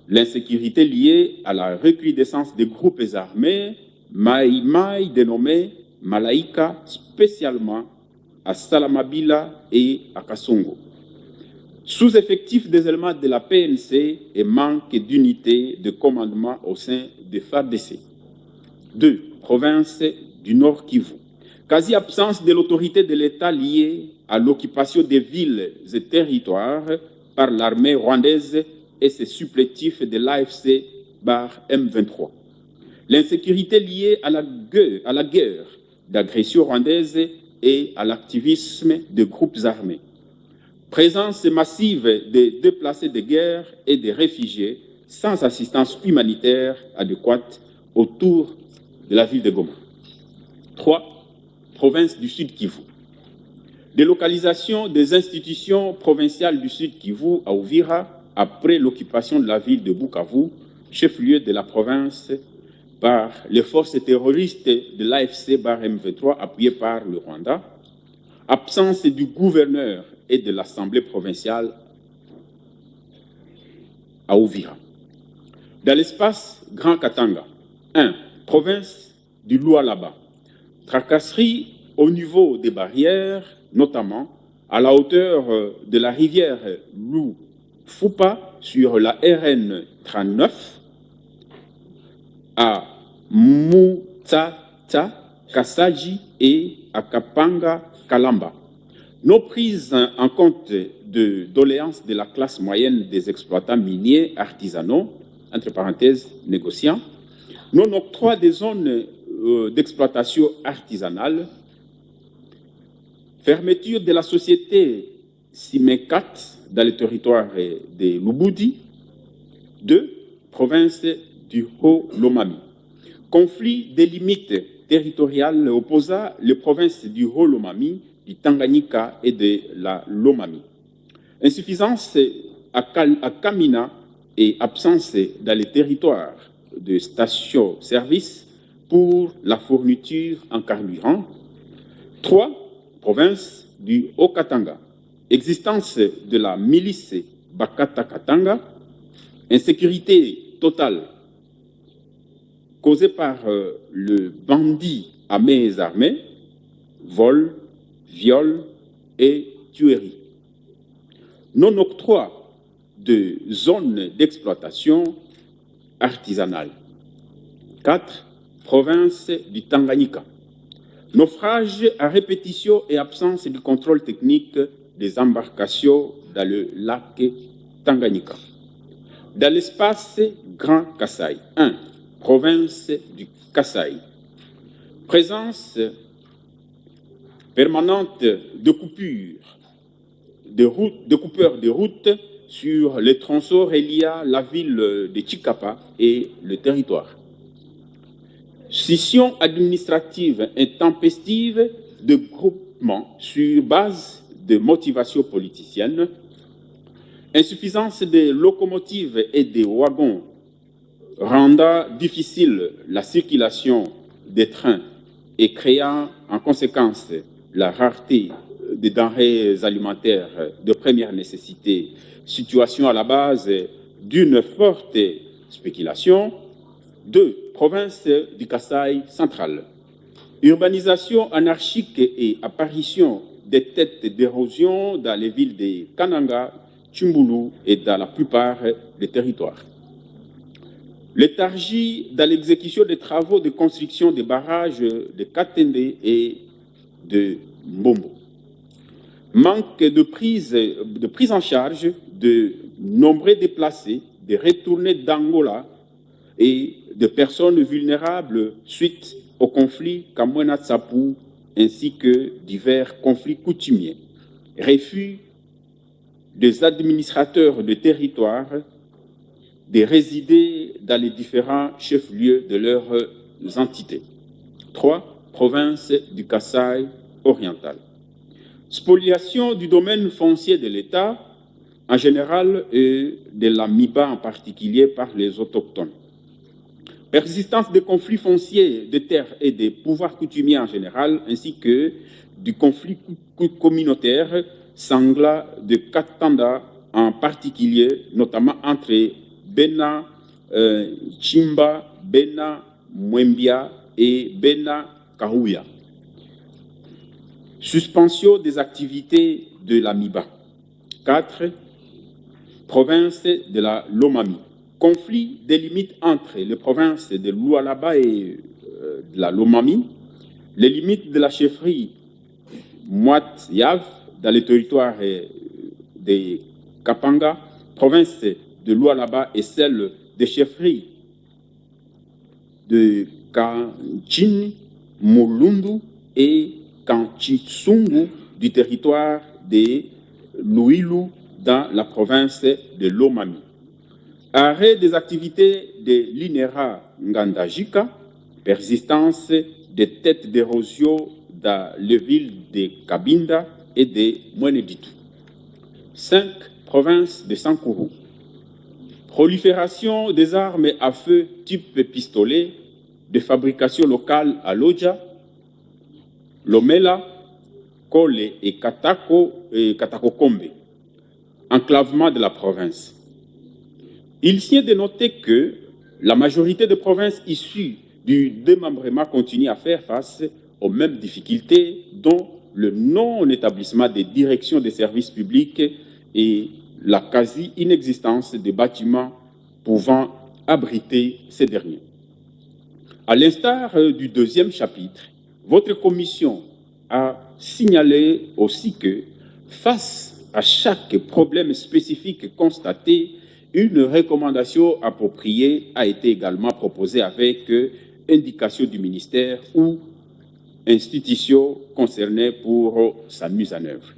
L'insécurité liée à la recrudescence des groupes armés Maï dénommés Malaïka, spécialement à Salamabila et à Kasongo. Sous-effectif des éléments de la PNC et manque d'unité de commandement au sein des FARDC. 2. Province du Nord Kivu. Quasi-absence de l'autorité de l'État liée à l'occupation des villes et territoires par l'armée rwandaise et ses supplétifs de l'AFC M23. L'insécurité liée à la guerre d'agression rwandaise et à l'activisme de groupes armés. Présence massive des déplacés de guerre et des réfugiés sans assistance humanitaire adéquate autour de la ville de Goma. 3. Province du Sud Kivu. Délocalisation des institutions provinciales du Sud Kivu à Uvira après l'occupation de la ville de Bukavu, chef-lieu de la province, par les forces terroristes de l'AFC M23 appuyées par le Rwanda. Absence du gouverneur et de l'Assemblée provinciale à Uvira. Dans l'espace Grand Katanga, 1. Province du Lualaba. Tracasserie au niveau des barrières, notamment à la hauteur de la rivière Lufupa sur la RN 39, à Mutata, Kasaji et à Kapanga, Kalamba. Non prise en compte de doléances de la classe moyenne des exploitants miniers artisanaux, entre parenthèses négociants, non octroi des zones d'exploitation artisanale, fermeture de la société Simekat dans le territoire de Lubudi. 2. Province du Haut-Lomami. Conflit des limites territoriales opposant les provinces du Haut-Lomami, du Tanganyika et de la Lomami. Insuffisance à Kamina et absence dans les territoires de stations-service pour la fourniture en carburant. 3. Province du Haut-Katanga. Existence de la milice Bakata-Katanga. Insécurité totale causée par le bandit à main armée, vol, viol et tuerie. Non-octroi de zones d'exploitation artisanale. 4. Province du Tanganyika. Naufrage à répétition et absence du contrôle technique des embarcations dans le lac Tanganyika. Dans l'espace Grand Kasaï. 1. Province du Kasaï. Présence permanente de coupures de routes sur les tronçons reliant la ville de Chikapa et le territoire. Scission administrative intempestive de groupements sur base de motivation politicienne, insuffisance des locomotives et des wagons rendant difficile la circulation des trains et créant en conséquence la rareté des denrées alimentaires de première nécessité, situation à la base d'une forte spéculation. 2. Province du Kasaï central. Urbanisation anarchique et apparition des têtes d'érosion dans les villes de Kananga, Tchoumbulu et dans la plupart des territoires. Léthargie dans l'exécution des travaux de construction des barrages de Katende et de Mbombo. Manque de prise en charge de nombreux déplacés, de retournés d'Angola et de personnes vulnérables suite au conflit Kamwena-Tsapou ainsi que divers conflits coutumiers. Refus des administrateurs de territoire de résider dans les différents chefs-lieux de leurs entités. 3. Province du Kasaï oriental. Spoliation du domaine foncier de l'État en général et de la MIBA en particulier par les autochtones. Persistance des conflits fonciers de terres et des pouvoirs coutumiers en général, ainsi que du conflit communautaire sanglant de Katanda en particulier, notamment entre Bena Chimba, Bena Mwembia et Bena Kahuya. Suspension des activités de la MIBA. 4. Province de la Lomami. Conflit des limites entre les provinces de Lualaba et de la Lomami, les limites de la chefferie Moat-Yav dans les territoires de Kapanga, province de Lualaba et celle des chefferies de Kanchin, Mulundu et Kanchissungu du territoire de Luilu dans la province de Lomami. Arrêt des activités de l'INERA Ngandajika, persistance des têtes d'érosion dans les villes de Kabinda et de Mweneditu. 5. Province de Sankuru. Prolifération des armes à feu type pistolet de fabrication locale à Lodja, Lomela, Kole et Katakokombe. Enclavement de la province. Il tient de noter que la majorité des provinces issues du démembrement continuent à faire face aux mêmes difficultés, dont le non-établissement des directions des services publics et la quasi-inexistence des bâtiments pouvant abriter ces derniers. À l'instar du deuxième chapitre, votre commission a signalé aussi que, face à chaque problème spécifique constaté, une recommandation appropriée a été également proposée avec indication du ministère ou institution concernée pour sa mise en œuvre.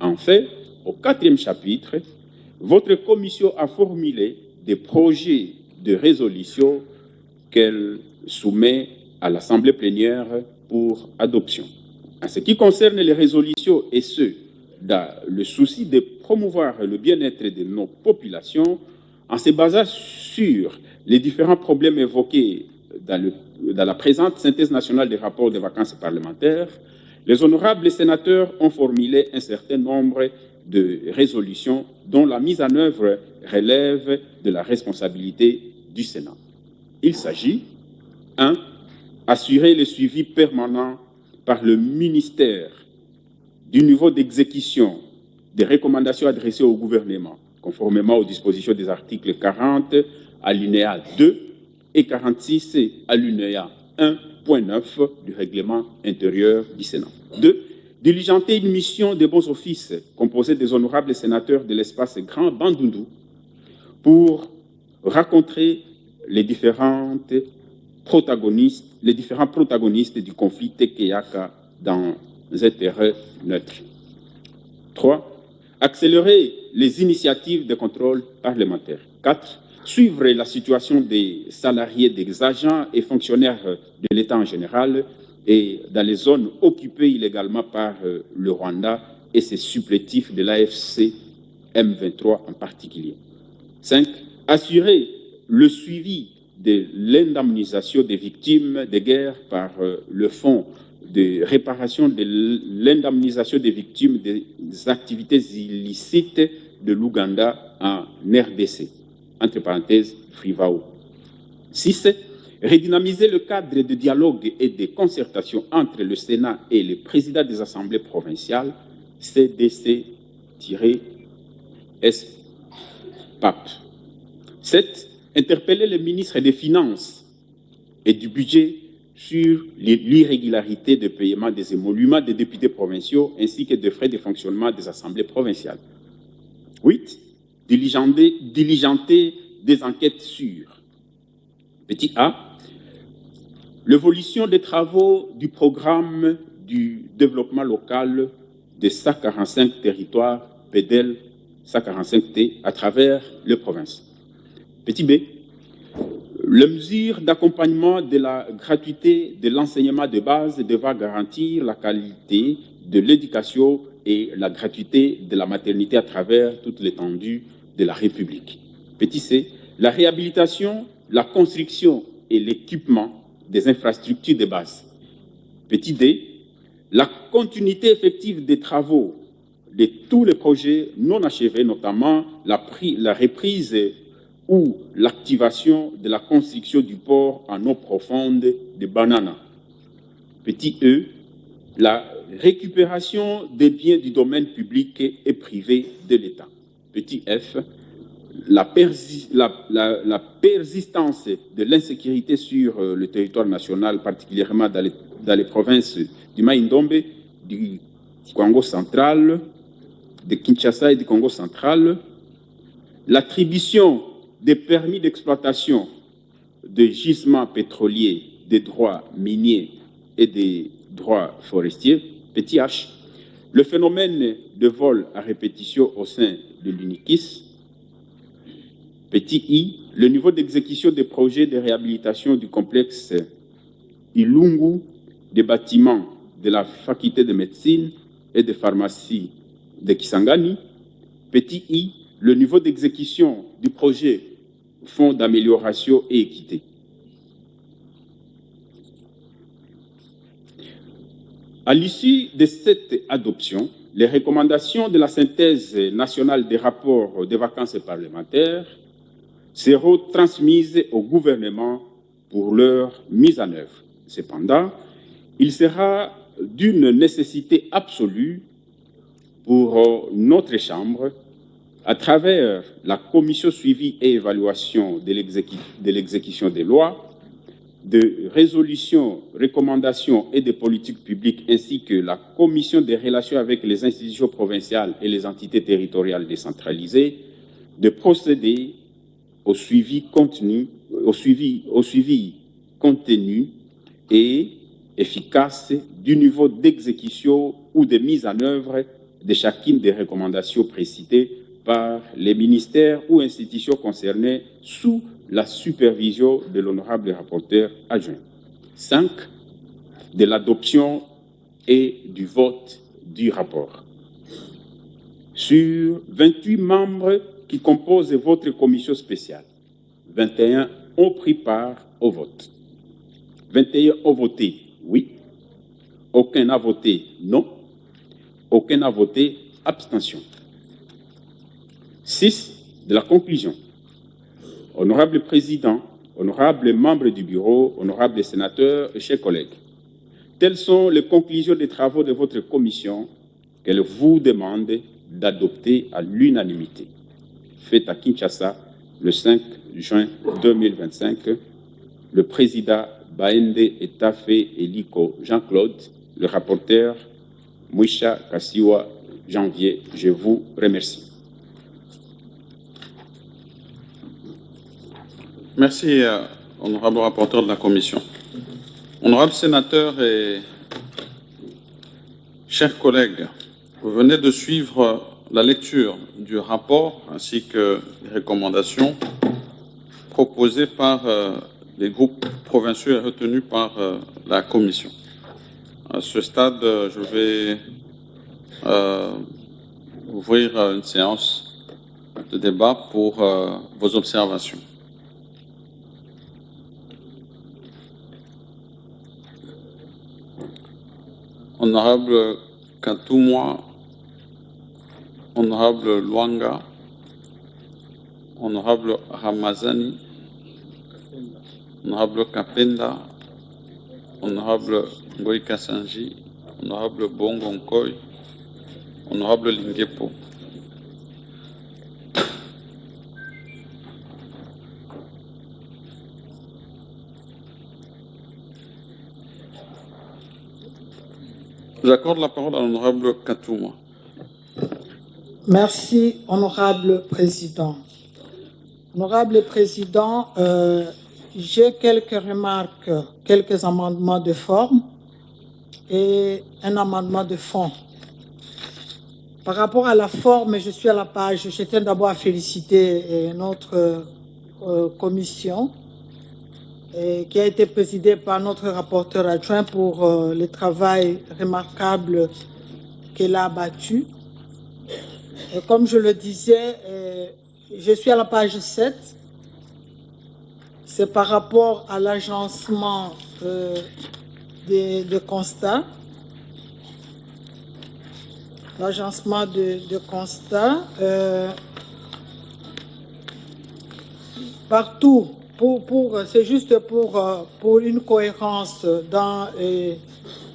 En fait, au 4e chapitre, votre commission a formulé des projets de résolution qu'elle soumet à l'Assemblée plénière pour adoption. En ce qui concerne les résolutions et ceux dans le souci de promouvoir le bien-être de nos populations, en se basant sur les différents problèmes évoqués dans la présente synthèse nationale des rapports de vacances parlementaires, les honorables sénateurs ont formulé un certain nombre de résolutions dont la mise en œuvre relève de la responsabilité du Sénat. Il s'agit 1. Assurer le suivi permanent par le ministère du niveau d'exécution des recommandations adressées au gouvernement, conformément aux dispositions des articles 40, alinéa 2 et 46, alinéa 1.9 du règlement intérieur du Sénat. 2. Diligenter une mission de bons offices composée des honorables sénateurs de l'espace Grand Bandundu pour rencontrer les différents protagonistes du conflit Tekeyaka dans un terrain neutre. 3. Accélérer les initiatives de contrôle parlementaire. 4. Suivre la situation des salariés, des agents et fonctionnaires de l'État en général et dans les zones occupées illégalement par le Rwanda et ses supplétifs de l'AFC M23 en particulier. 5. Assurer le suivi de l'indemnisation des victimes de guerre par le Fonds de réparation de l'indemnisation des victimes des activités illicites de l'Ouganda en RDC, entre parenthèses, FRIVAO. 6. Redynamiser le cadre de dialogue et de concertation entre le Sénat et les présidents des assemblées provinciales, CDC-SPAP. 7. Interpeller le ministre des Finances et du Budget sur l'irrégularité de paiement des émoluments des députés provinciaux ainsi que des frais de fonctionnement des assemblées provinciales. 8. Diligenter des enquêtes sur petit a, l'évolution des travaux du programme du développement local des 145 territoires PEDEL 145T à travers les provinces. Petit b, les mesures d'accompagnement de la gratuité de l'enseignement de base devra garantir la qualité de l'éducation et la gratuité de la maternité à travers toute l'étendue de la République. Petit c, la réhabilitation, la construction et l'équipement des infrastructures de base. Petit d, la continuité effective des travaux de tous les projets non achevés, notamment la reprise ou l'activation de la construction du port en eau profonde de Banana. Petit e, la récupération des biens du domaine public et privé de l'État. Petit f, la persistance de l'insécurité sur le territoire national, particulièrement dans les provinces du Maïndombe, du Congo central, de Kinshasa et du Congo central, l'attribution des permis d'exploitation de gisements pétroliers, des droits miniers et des droits forestiers, petit h, le phénomène de vol à répétition au sein de l'UNIKIS, petit i, le niveau d'exécution des projets de réhabilitation du complexe Ilungu, des bâtiments de la faculté de médecine et de pharmacie de Kisangani, petit i, le niveau d'exécution du projet Fonds d'amélioration et équité. À l'issue de cette adoption, les recommandations de la synthèse nationale des rapports des vacances parlementaires seront transmises au gouvernement pour leur mise en œuvre. Cependant, il sera d'une nécessité absolue pour notre Chambre, à travers la commission suivi et évaluation de l'exécution des lois, de résolution, recommandations et de politiques publiques, ainsi que la commission des relations avec les institutions provinciales et les entités territoriales décentralisées, de procéder au suivi contenu et efficace du niveau d'exécution ou de mise en œuvre de chacune des recommandations précitées par les ministères ou institutions concernées sous la supervision de l'honorable rapporteur adjoint. 5. De l'adoption et du vote du rapport. Sur 28 membres qui composent votre commission spéciale, 21 ont pris part au vote. 21 ont voté oui, aucun n'a voté non, aucun n'a voté abstention. 6. De la conclusion. Honorable Président, honorables membres du Bureau, honorables sénateurs et chers collègues, telles sont les conclusions des travaux de votre commission qu'elle vous demande d'adopter à l'unanimité. Faites à Kinshasa le 5 juin 2025, le président Baende Etafé Eliko Jean-Claude, le rapporteur Mouisha Kassiwa Janvier, je vous remercie. Merci, honorable rapporteur de la Commission. Honorables sénateurs et chers collègues, vous venez de suivre la lecture du rapport ainsi que les recommandations proposées par les groupes provinciaux et retenues par la Commission. À ce stade, je vais ouvrir une séance de débat pour vos observations. Honorable Katoumwa, Honorable Luanga, Honorable Ramazani, Honorable Kapenda, Honorable Ngoy Kassanji, Honorable Bongo Nkoy, Honorable Lingepo. J'accorde la parole à l'honorable Katoumwa. Merci, honorable président. Honorable président, j'ai quelques remarques, quelques amendements de forme et un amendement de fond. Par rapport à la forme, je suis à la page. Je tiens d'abord à féliciter notre commission qui a été présidée par notre rapporteur adjoint pour le travail remarquable qu'elle a abattu. Et comme je le disais, je suis à la page 7. C'est par rapport à l'agencement de constats. L'agencement de constats. Partout, c'est juste pour une cohérence dans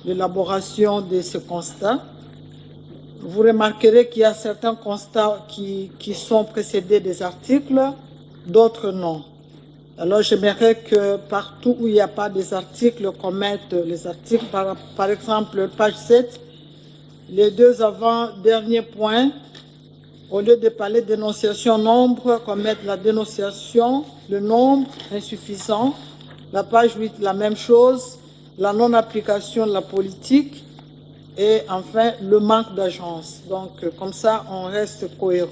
l'élaboration de ce constat. Vous remarquerez qu'il y a certains constats qui sont précédés des articles, d'autres non. Alors j'aimerais que partout où il n'y a pas des articles, qu'on mette les articles. Par exemple, page 7, les deux avant-derniers points, au lieu de parler de dénonciation nombre, qu'on mette la dénonciation, le nombre insuffisant. La page 8, la même chose, la non-application de la politique. Et enfin, le manque d'agence. Donc, comme ça, on reste cohérent.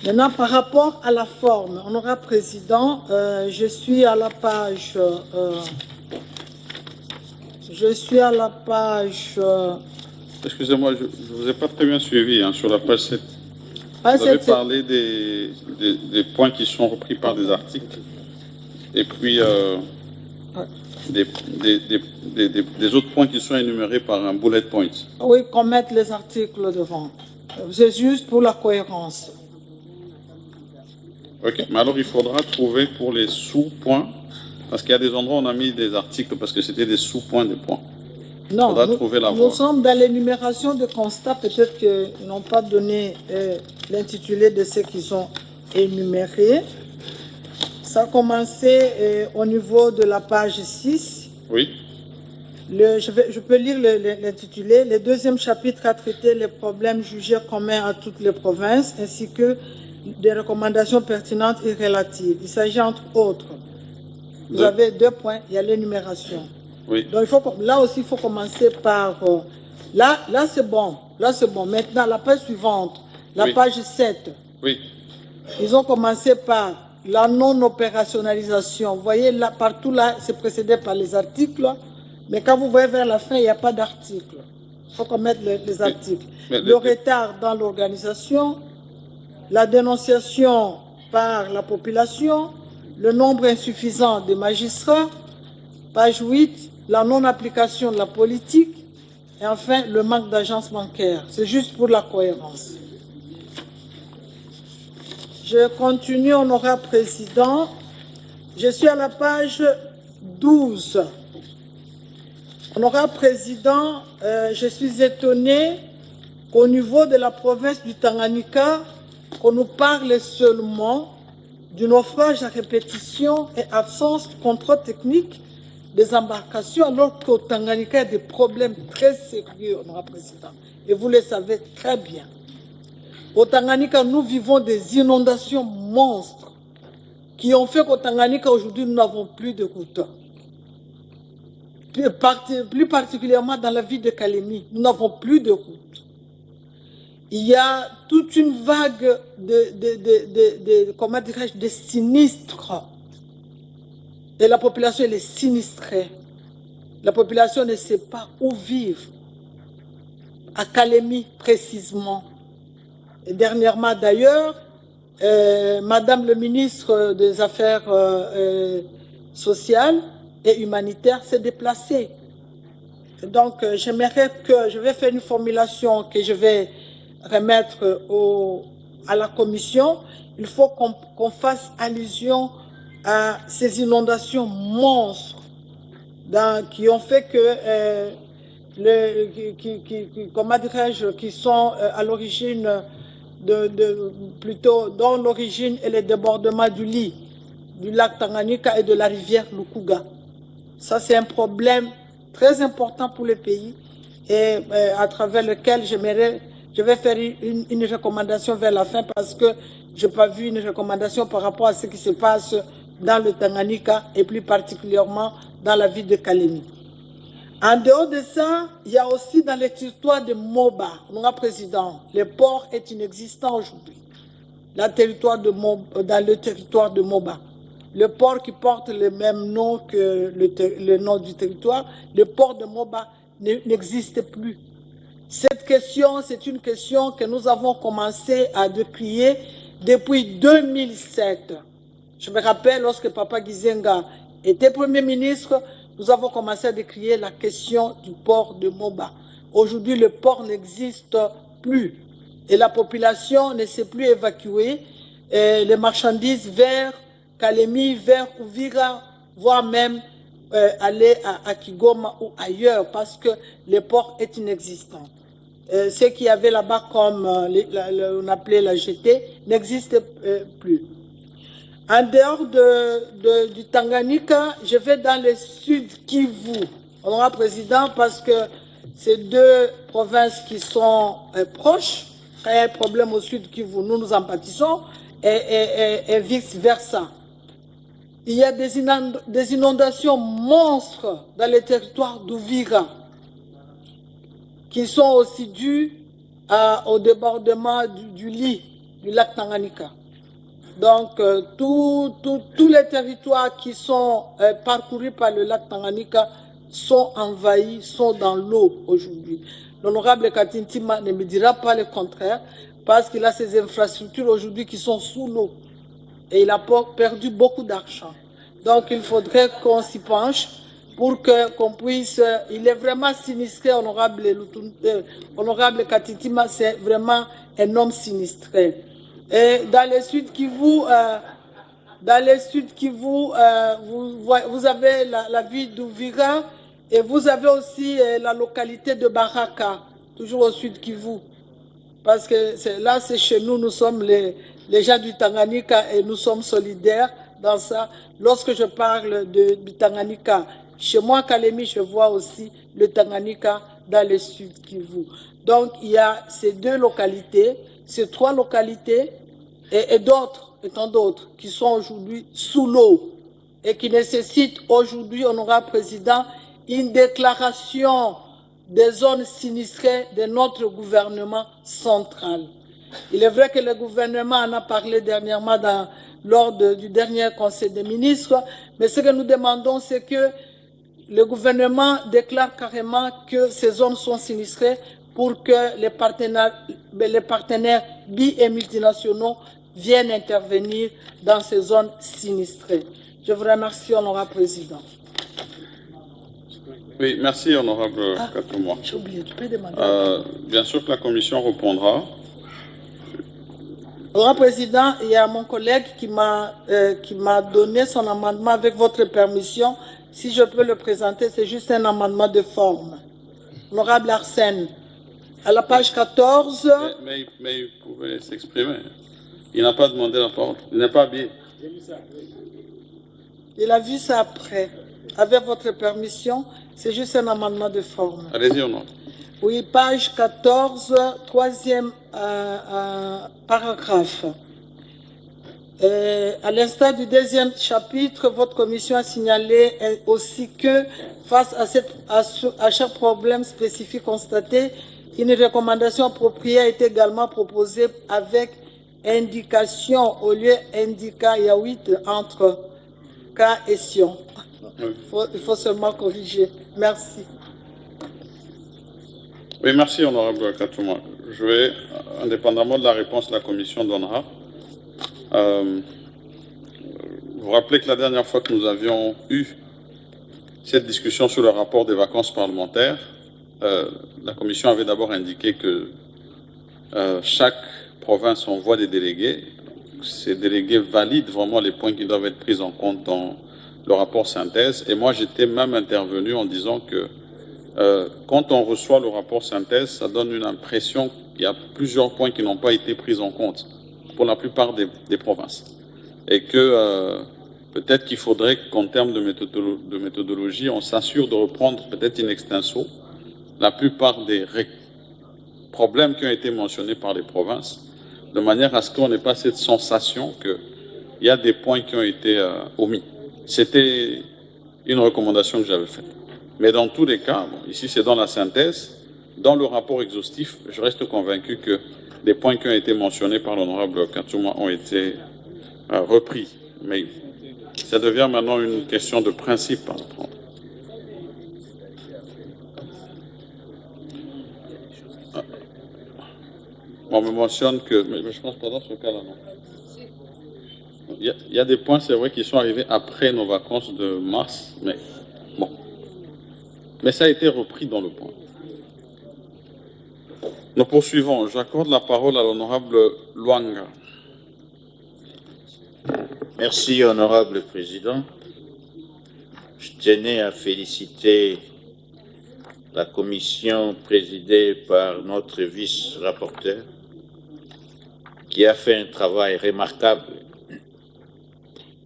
Maintenant, par rapport à la forme, honorable président, je suis à la page... Excusez-moi, je ne vous ai pas très bien suivi sur la page 7. Vous avez parlé des points qui sont repris par des articles. Et puis... des autres points qui sont énumérés par un bullet point. Oui, qu'on mette les articles devant. C'est juste pour la cohérence. Ok, mais alors il faudra trouver pour les sous-points, parce qu'il y a des endroits où on a mis des articles parce que c'était des sous-points des points. Non, nous sommes dans l'énumération de constats. Peut-être qu'ils n'ont pas donné l'intitulé de ce qu'ils ont énuméré. Ça a commencé au niveau de la page 6. Oui. Je peux lire l'intitulé. Le deuxième chapitre a traité les problèmes jugés communs à toutes les provinces, ainsi que des recommandations pertinentes et relatives. Il s'agit entre autres. Vous avez 2 points, il y a l'énumération. Oui. Donc là aussi, il faut commencer par... Là c'est bon. Là, c'est bon. Maintenant, la page suivante, la page 7. Oui. Ils ont commencé par... la non-opérationnalisation. Vous voyez, là, partout là, c'est précédé par les articles, mais quand vous voyez vers la fin, il n'y a pas d'article. Il faut qu'on mette les articles. Le retard dans l'organisation, la dénonciation par la population, le nombre insuffisant des magistrats, page 8, la non-application de la politique, et enfin, le manque d'agences bancaires. C'est juste pour la cohérence. Je continue, honorable président. Je suis à la page 12. Honorable président, je suis étonné qu'au niveau de la province du Tanganyika, qu'on nous parle seulement du naufrage à répétition et absence de contrôle technique des embarcations, alors qu'au Tanganyika, il y a des problèmes très sérieux, honorable président. Et vous le savez très bien. Au Tanganyika, nous vivons des inondations monstres qui ont fait qu'au Tanganyika, aujourd'hui, nous n'avons plus de routes. Plus particulièrement dans la ville de Kalemi, nous n'avons plus de routes. Il y a toute une vague comment dirais-je, de sinistres. Et la population, elle est sinistrée. La population ne sait pas où vivre. à Kalemi précisément. Et dernièrement d'ailleurs, Madame le ministre des Affaires sociales et humanitaires s'est déplacée. Donc, je vais faire une formulation que je vais remettre à la commission. Il faut qu'on fasse allusion à ces inondations monstres qui ont fait que, comment dirais-je, qui sont à l'origine plutôt dont l'origine est le débordement du lac Tanganyika et de la rivière Lukuga. Ça, c'est un problème très important pour le pays et à travers lequel je vais faire une recommandation vers la fin parce que je n'ai pas vu une recommandation par rapport à ce qui se passe dans le Tanganyika et plus particulièrement dans la ville de Kalemi. En dehors de ça, il y a aussi dans le territoire de Moba, mon président, le port est inexistant aujourd'hui. Dans le territoire de Moba. Le port qui porte le même nom que le nom du territoire, le port de Moba n'existe plus. Cette question, c'est une question que nous avons commencé à décrier depuis 2007. Je me rappelle, lorsque Papa Gizenga était Premier ministre, nous avons commencé à décrire la question du port de Moba. Aujourd'hui, le port n'existe plus et la population ne sait plus évacuer les marchandises vers Kalemi, vers Uvira, voire même aller à Kigoma ou ailleurs parce que le port est inexistant. Ce qu'il y avait là-bas comme on appelait la GT n'existe plus. En dehors du Tanganyika, je vais dans le sud Kivu, honorable président, parce que c'est deux provinces qui sont proches. Quand il y a un problème au sud Kivu, nous en pâtissons et vice-versa. Il y a des inondations monstres dans les territoires d'Uvira qui sont aussi dues au débordement du lac Tanganyika. Donc, tous les territoires qui sont parcourus par le lac Tanganyika sont envahis, sont dans l'eau aujourd'hui. L'honorable Katintima ne me dira pas le contraire, parce qu'il a ces infrastructures aujourd'hui qui sont sous l'eau. Et il a perdu beaucoup d'argent. Donc, il faudrait qu'on s'y penche pour qu'on puisse... il est vraiment sinistré, honorable Katintima, c'est vraiment un homme sinistré. Et dans le sud Kivu, vous avez la ville d'Uvira et vous avez aussi la localité de Baraka, toujours au sud Kivu. Parce que là, c'est chez nous, nous sommes les gens du Tanganyika et nous sommes solidaires dans ça. Lorsque je parle du Tanganyika, chez moi, Kalemi, je vois aussi le Tanganyika dans le sud Kivu. Donc, il y a ces deux localités, ces trois localités et d'autres, et tant d'autres, qui sont aujourd'hui sous l'eau et qui nécessitent aujourd'hui, honorable président, une déclaration des zones sinistrées de notre gouvernement central. Il est vrai que le gouvernement en a parlé dernièrement lors du dernier Conseil des ministres, mais ce que nous demandons, c'est que le gouvernement déclare carrément que ces zones sont sinistrées pour que les partenaires bi- et multinationaux viennent intervenir dans ces zones sinistrées. Je vous remercie, honorable président. Oui, merci, honorable Katouma. J'ai oublié, tu peux demander. Bien sûr que la commission répondra. Honorable président, il y a mon collègue qui m'a donné son amendement avec votre permission. Si je peux le présenter, c'est juste un amendement de forme. Honorable Arsène, à la page 14... Mais il pouvait s'exprimer. Il n'a pas demandé la parole. Il n'est pas habillé. Il a vu ça après. Avec votre permission, c'est juste un amendement de forme. Allez-y, honorable. Oui, page 14, troisième paragraphe. À l'instar du deuxième chapitre, votre commission a signalé aussi que face à chaque problème spécifique constaté, une recommandation appropriée a été également proposée avec indication au lieu indica, il y a 8 entre cas et sion. Il faut seulement corriger. Merci. Oui, merci, honorable Katouma. Je vais, indépendamment de la réponse que la Commission donnera, vous rappeler que la dernière fois que nous avions eu cette discussion sur le rapport des vacances parlementaires, la Commission avait d'abord indiqué que chaque province envoie des délégués. Ces délégués valident vraiment les points qui doivent être pris en compte dans le rapport synthèse. Et moi, j'étais même intervenu en disant que quand on reçoit le rapport synthèse, ça donne une impression qu'il y a plusieurs points qui n'ont pas été pris en compte pour la plupart des provinces. Et que peut-être qu'il faudrait qu'en termes de méthodologie, on s'assure de reprendre peut-être in extenso la plupart des problèmes qui ont été mentionnés par les provinces, de manière à ce qu'on n'ait pas cette sensation qu'il y a des points qui ont été omis. C'était une recommandation que j'avais faite. Mais dans tous les cas, bon, ici c'est dans la synthèse, dans le rapport exhaustif, je reste convaincu que les points qui ont été mentionnés par l'honorable Katouma ont été repris. Mais ça devient maintenant une question de principe à prendre. On me mentionne que, mais je pense pas dans ce cas-là, non. Il y a des points, c'est vrai, qui sont arrivés après nos vacances de mars, mais bon. Mais ça a été repris dans le point. Nous poursuivons. J'accorde la parole à l'honorable Luanga. Merci, honorable président. Je tenais à féliciter la commission présidée par notre vice-rapporteur qui a fait un travail remarquable.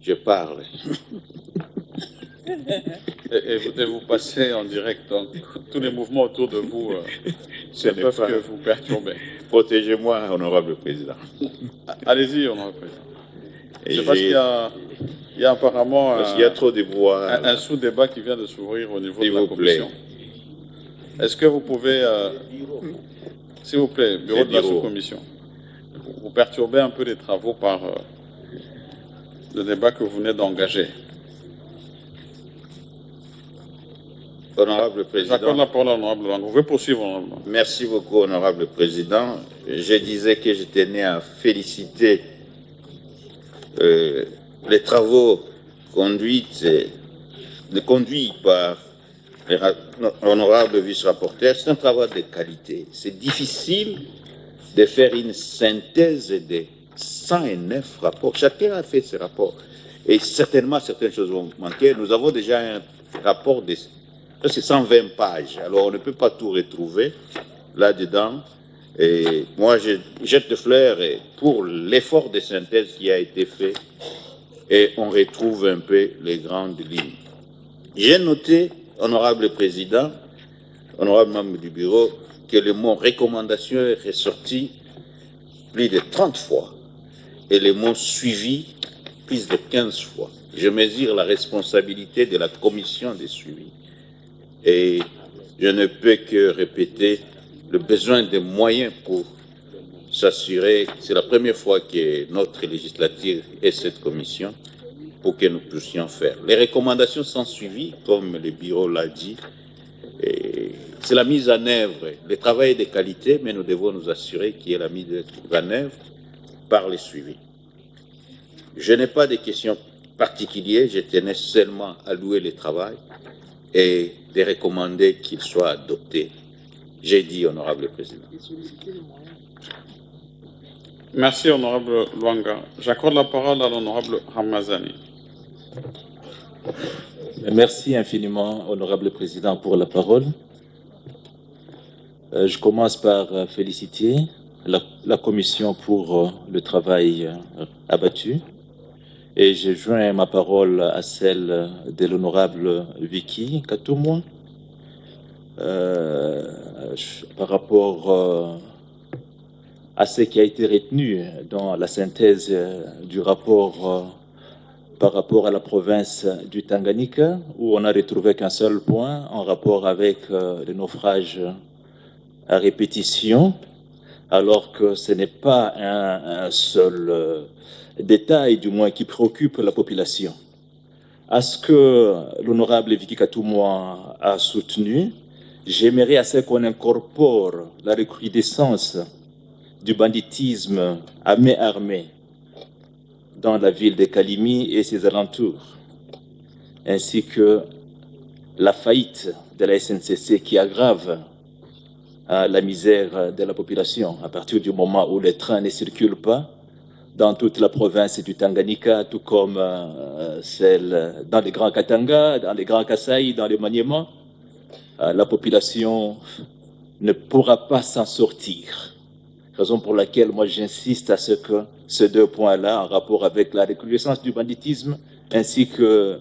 Je parle. Et vous passez en direct, donc tous les mouvements autour de vous Ce n'est peuvent pas- que vous perturber. Protégez-moi, honorable président. Allez-y, honorable président. Et C'est parce qu'il y a apparemment parce qu'il y a trop de brouhaha. un sous-débat qui vient de s'ouvrir au niveau S'il de la vous plaît. commission. Est-ce que vous pouvez, s'il vous plaît, bureau Le de la bureau. sous-commission, vous perturbez un peu les travaux par le débat que vous venez d'engager. Honorable J'accorde président. la parole à l'honorable Luanga. Vous pouvez poursuivre, honorable Luanga. Merci beaucoup, honorable président. Je disais que je tenais à féliciter les travaux conduits par l'honorable vice-rapporteur. C'est un travail de qualité. C'est difficile de faire une synthèse de 109 rapports. Chacun a fait ses rapports. Et certainement, certaines choses vont manquer. Nous avons déjà un rapport de presque 120 pages. Alors, on ne peut pas tout retrouver là-dedans. Et moi, je jette de fleurs pour l'effort de synthèse qui a été fait. Et on retrouve un peu les grandes lignes. J'ai noté, honorable président, honorable membre du bureau, que le mot recommandation est ressorti plus de 30 fois et le mot suivi plus de 15 fois. Je mesure la responsabilité de la commission de suivi et je ne peux que répéter le besoin de moyens pour s'assurer, c'est la première fois que notre législature ait cette commission pour que nous puissions faire. Les recommandations sont suivies, comme le bureau l'a dit, et c'est la mise en œuvre. Le travail est de qualité, mais nous devons nous assurer qu'il y ait la mise en œuvre par les suivis. Je n'ai pas de questions particulières, je tenais seulement à louer le travail et de recommander qu'il soit adopté. J'ai dit, honorable président. Merci, honorable Luanga. J'accorde la parole à l'honorable Ramazani. Merci infiniment, honorable président, pour la parole. Je commence par féliciter la commission pour le travail abattu et je joins ma parole à celle de l'honorable Vicky Katouma par rapport à ce qui a été retenu dans la synthèse du rapport par rapport à la province du Tanganyika, où on n'a retrouvé qu'un seul point en rapport avec le naufrage à répétition, alors que ce n'est pas un seul détail, du moins, qui préoccupe la population. À ce que l'honorable Vicky Katouma a soutenu, j'aimerais assez qu'on incorpore la recrudescence du banditisme à main armée dans la ville de Kalimi et ses alentours, ainsi que la faillite de la SNCC qui aggrave la misère de la population à partir du moment où les trains ne circulent pas dans toute la province du Tanganyika, tout comme celle dans les Grands Katanga, dans les Grands Kasaï, dans les Maniema. La population ne pourra pas s'en sortir. Raison pour laquelle moi j'insiste à ce que ces deux points-là, en rapport avec la recrudescence du banditisme, ainsi que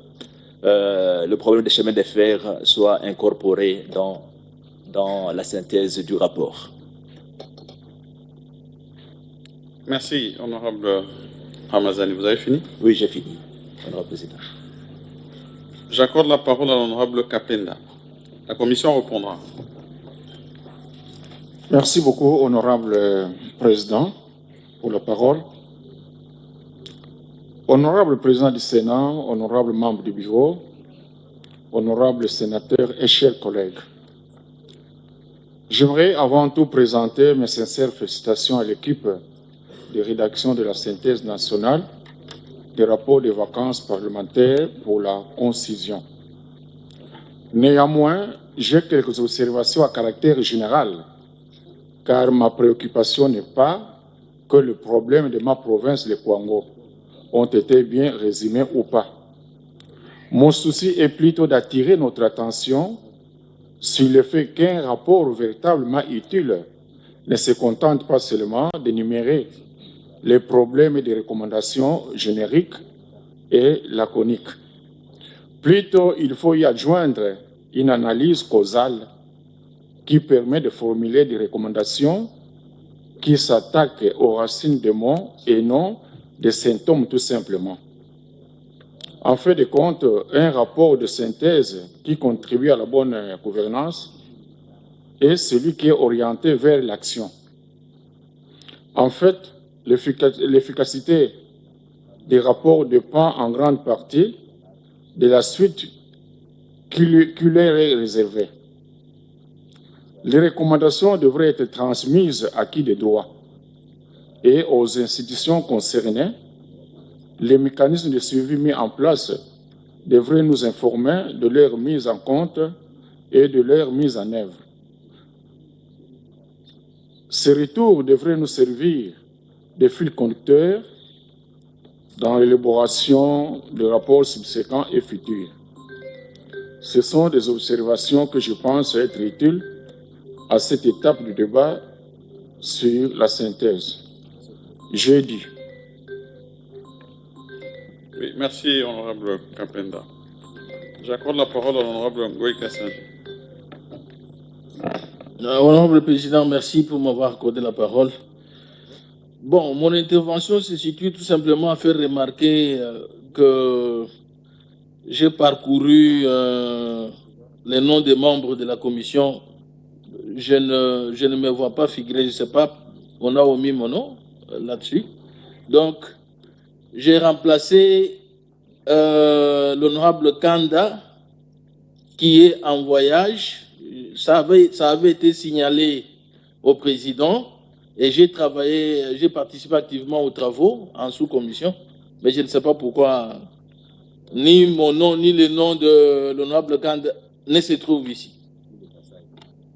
le problème des chemins de fer, soient incorporés dans la synthèse du rapport. Merci, honorable Ramazani. Vous avez fini? Oui, j'ai fini, honorable président. J'accorde la parole à l'honorable Kapenda. La commission répondra. Merci beaucoup, honorable président, pour la parole. Honorable président du Sénat, honorable membre du bureau, honorable sénateur et chers collègues, j'aimerais avant tout présenter mes sincères félicitations à l'équipe de rédaction de la synthèse nationale des rapports des vacances parlementaires pour la concision. Néanmoins, j'ai quelques observations à caractère général, car ma préoccupation n'est pas que le problème de ma province, le Kwango, ont été bien résumés ou pas. Mon souci est plutôt d'attirer notre attention sur le fait qu'un rapport véritablement utile ne se contente pas seulement d'énumérer les problèmes et des recommandations génériques et laconiques. Plutôt, il faut y adjoindre une analyse causale qui permet de formuler des recommandations qui s'attaquent aux racines des maux et non des symptômes tout simplement. En fait de compte, un rapport de synthèse qui contribue à la bonne gouvernance est celui qui est orienté vers l'action. En fait, l'efficacité des rapports dépend en grande partie de la suite qui leur est réservée. Les recommandations devraient être transmises à qui de droit et aux institutions concernées. Les mécanismes de suivi mis en place devraient nous informer de leur mise en compte et de leur mise en œuvre. Ces retours devraient nous servir de fil conducteur dans l'élaboration de rapports subséquents et futurs. Ce sont des observations que je pense être utiles à cette étape du débat sur la synthèse. J'ai dit. Oui, merci, honorable Kapenda. J'accorde la parole à l'honorable Ngoï Kassaji. Honorable Président, merci pour m'avoir accordé la parole. Bon, mon intervention se situe tout simplement à faire remarquer que j'ai parcouru les noms des membres de la commission. Je ne me vois pas figurer, je ne sais pas, on a omis mon nom là-dessus. Donc, j'ai remplacé l'honorable Kanda, qui est en voyage. Ça avait été signalé au président et j'ai participé activement aux travaux en sous-commission, mais je ne sais pas pourquoi ni mon nom ni le nom de l'honorable Kanda ne se trouvent ici.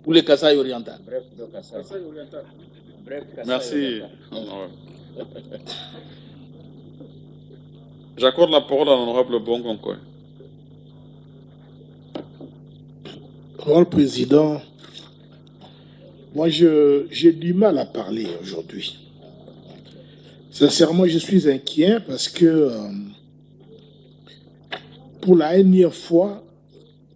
Pour le Kasaï oriental. Bref, merci, honorable. J'accorde la parole à l'honorable Bongonkoy. Monsieur le Président, moi j'ai du mal à parler aujourd'hui. Sincèrement, je suis inquiet parce que pour la énième fois,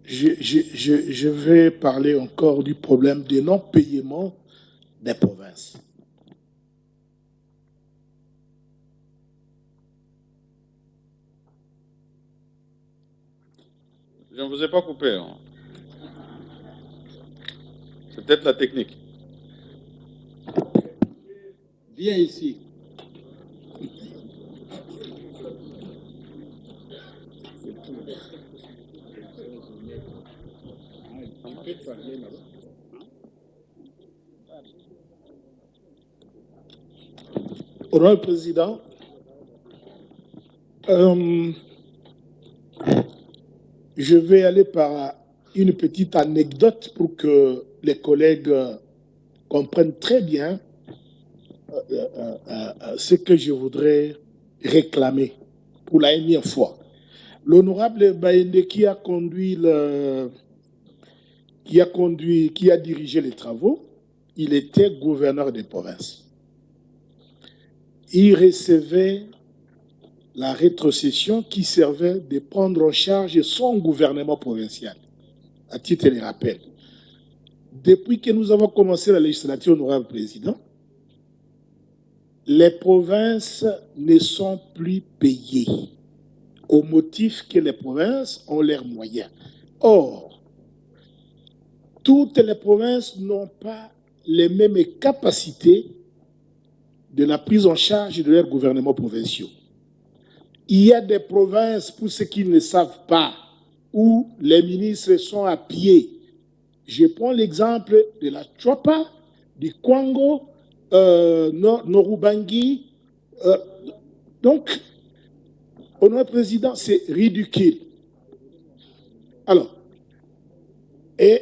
je vais parler encore du problème de non-paiement des provinces. Je ne vous ai pas coupé. Hein. C'est peut-être la technique. Viens ici. Honorable Président, je vais aller par une petite anecdote pour que les collègues comprennent très bien ce que je voudrais réclamer pour la énième fois. L'honorable Baende qui a dirigé les travaux, il était gouverneur des provinces. Il recevait la rétrocession qui servait de prendre en charge son gouvernement provincial. À titre de rappel, depuis que nous avons commencé la législature, honorable président, les provinces ne sont plus payées au motif que les provinces ont leurs moyens. Or, toutes les provinces n'ont pas les mêmes capacités de la prise en charge de leurs gouvernements provinciaux. Il y a des provinces, pour ceux qui ne savent pas, où les ministres sont à pied. Je prends l'exemple de la Chwapa, du Kwango, Norubangi. Donc, honorable président, c'est ridicule. Alors, et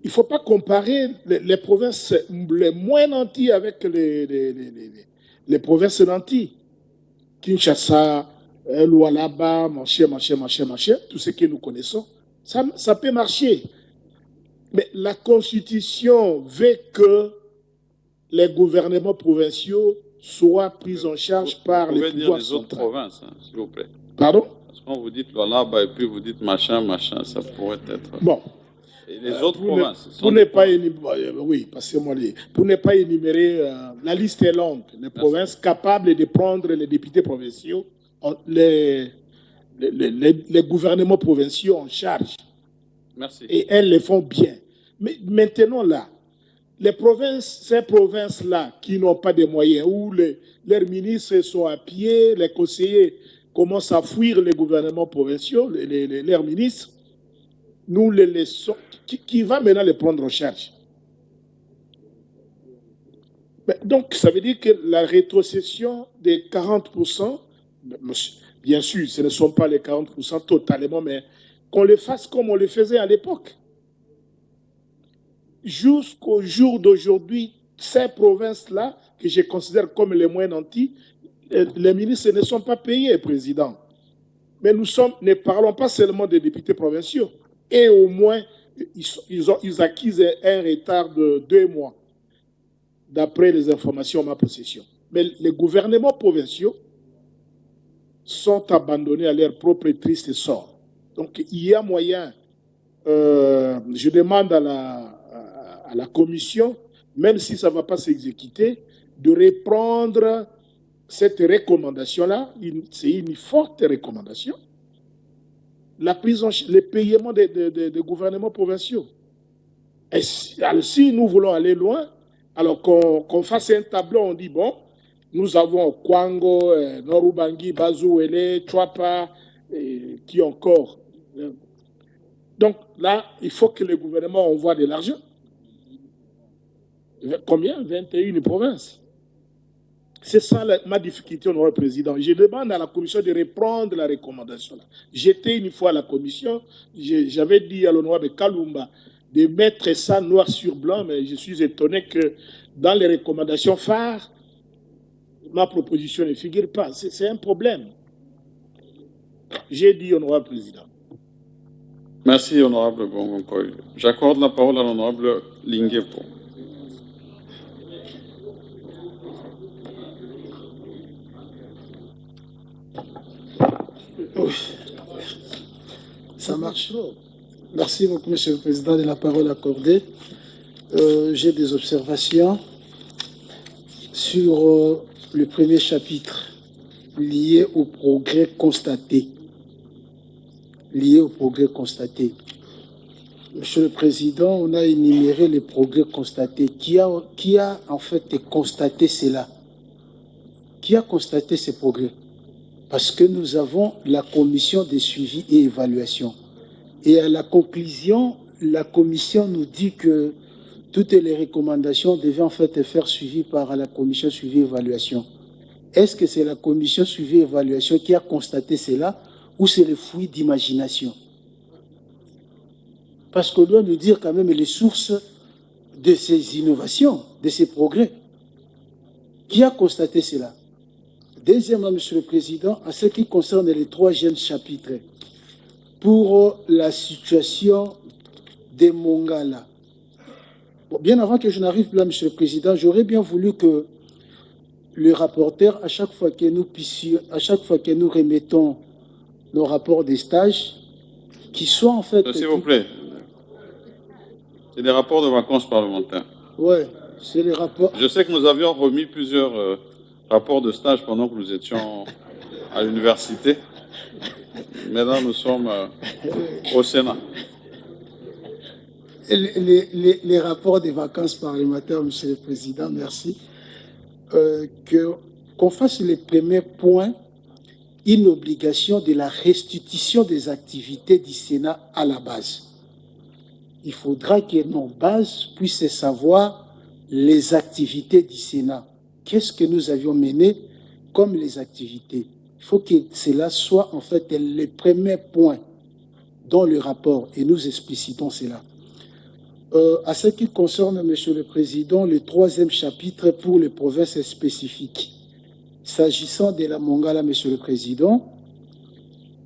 il ne faut pas comparer les provinces les moins nantis avec les provinces nantis. Kinshasa, Lualaba, machin, tout ce que nous connaissons, ça peut marcher. Mais la Constitution veut que les gouvernements provinciaux soient pris en charge par les pouvoirs les autres provinces, hein, s'il vous plaît. Pardon? Parce que quand vous dites Lualaba et puis vous dites machin, ça pourrait être... Bon. Et les autres provinces. Pour ne pas énumérer, oui, passez-moi pour ne pas énumérer, la liste est longue. Les provinces capables de prendre les députés provinciaux, les gouvernements provinciaux en charge. Merci. Et elles le font bien. Mais maintenant, là, ces provinces-là qui n'ont pas de moyens, où leurs ministres sont à pied, les conseillers commencent à fuir les gouvernements provinciaux, leurs ministres, nous les laissons. Qui va maintenant les prendre en charge? Donc, ça veut dire que la rétrocession des 40%, bien sûr, ce ne sont pas les 40% totalement, mais qu'on le fasse comme on le faisait à l'époque. Jusqu'au jour d'aujourd'hui, ces provinces-là, que je considère comme les moins nantis, les ministres ne sont pas payés, président. Mais ne parlons pas seulement des députés provinciaux. Et au moins, ils acquisent un retard de 2 mois, d'après les informations en ma possession. Mais les gouvernements provinciaux sont abandonnés à leur propre triste sort. Donc, il y a moyen, je demande à la commission, même si ça ne va pas s'exécuter, de reprendre cette recommandation-là. C'est une forte recommandation. Le paiement des gouvernements provinciaux. Et si nous voulons aller loin, alors qu'on fasse un tableau, on dit, bon, nous avons Kwango, Norubangi, Bazouele, Chwapa, qui encore. Donc là, il faut que le gouvernement envoie de l'argent. Combien? 21 provinces. C'est ça ma difficulté, honorable président. Je demande à la commission de reprendre la recommandation. J'étais une fois à la commission, j'avais dit à l'honorable Kalumba de mettre ça noir sur blanc, mais je suis étonné que dans les recommandations phares, ma proposition ne figure pas. C'est un problème. J'ai dit, honorable président. Merci, honorable Gongonkoy. J'accorde la parole à l'honorable Linguepo. Ça marche. Merci beaucoup, Monsieur le Président, de la parole accordée. J'ai des observations sur le premier chapitre lié au progrès constaté. Monsieur le Président, on a énuméré les progrès constatés. Qui a en fait constaté cela? Qui a constaté ces progrès? Parce que nous avons la commission de suivi et évaluation. Et à la conclusion, la commission nous dit que toutes les recommandations devaient en fait faire suivi par la commission suivi-évaluation. Est-ce que c'est la commission suivi-évaluation qui a constaté cela ou c'est le fruit d'imagination? Parce qu'on doit nous dire quand même les sources de ces innovations, de ces progrès. Qui a constaté cela? Deuxièmement, Monsieur le Président, en ce qui concerne les 3e chapitres, pour la situation des Mongala. Bon, bien avant que je n'arrive là, Monsieur le Président, j'aurais bien voulu que le rapporteur, à chaque fois que nous remettons nos rapports des stages, qu'ils soient en fait... S'il vous plaît. C'est des rapports de vacances parlementaires. Oui, c'est les rapports... Je sais que nous avions remis plusieurs rapports de stage pendant que nous étions à l'université. Maintenant, nous sommes au Sénat. Les rapports des vacances parlementaires, Monsieur le Président, merci. Qu'on fasse les premiers points, une obligation de la restitution des activités du Sénat à la base. Il faudra que nos bases puissent savoir les activités du Sénat. Qu'est-ce que nous avions mené comme les activités? Il faut que cela soit en fait les premiers points dans le rapport et nous explicitons cela. À ce qui concerne, Monsieur le Président, le 3e chapitre pour les provinces spécifiques. S'agissant de la Mongala, Monsieur le Président,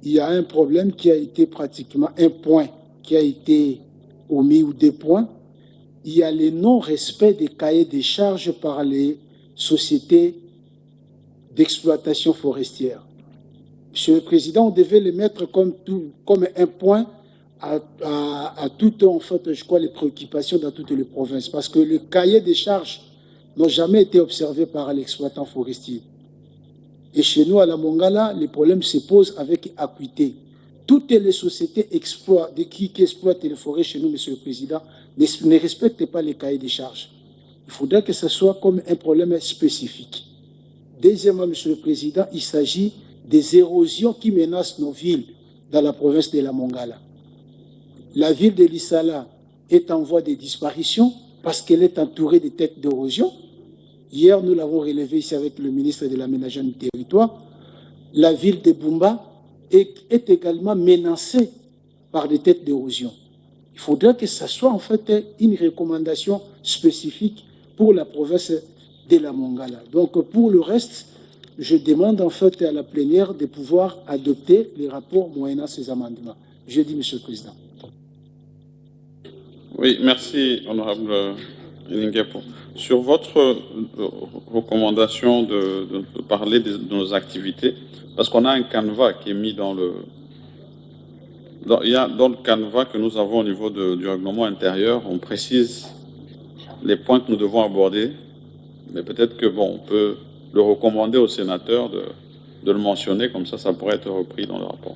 il y a un problème qui a été pratiquement un point qui a été omis ou 2 points. Il y a le non-respect des cahiers des charges par les sociétés d'exploitation forestière. Monsieur le Président, on devait le mettre comme un point à toutes, en fait, je crois, les préoccupations dans toutes les provinces, parce que les cahiers des charges n'ont jamais été observés par l'exploitant forestier. Et chez nous, à la Mongala, les problèmes se posent avec acuité. Toutes les sociétés qui exploitent les forêts chez nous, Monsieur le Président, ne respectent pas les cahiers des charges. Il faudrait que ce soit comme un problème spécifique. Deuxièmement, Monsieur le Président, il s'agit des érosions qui menacent nos villes dans la province de la Mongala. La ville de Lissala est en voie de disparition parce qu'elle est entourée de têtes d'érosion. Hier, nous l'avons relevé ici avec le ministre de l'Aménagement du Territoire. La ville de Bumba est également menacée par des têtes d'érosion. Il faudrait que ce soit en fait une recommandation spécifique pour la province de la Mongala. Donc pour le reste, je demande en fait à la plénière de pouvoir adopter les rapports moyennant ces amendements. Je dis, Monsieur le Président. Oui, merci, honorable Elinguepo. Sur votre recommandation de parler de nos activités, parce qu'on a un canevas qui est mis dans le canevas que nous avons au niveau du règlement intérieur, on précise les points que nous devons aborder, mais peut-être que on peut le recommander au sénateur de le mentionner, comme ça pourrait être repris dans le rapport.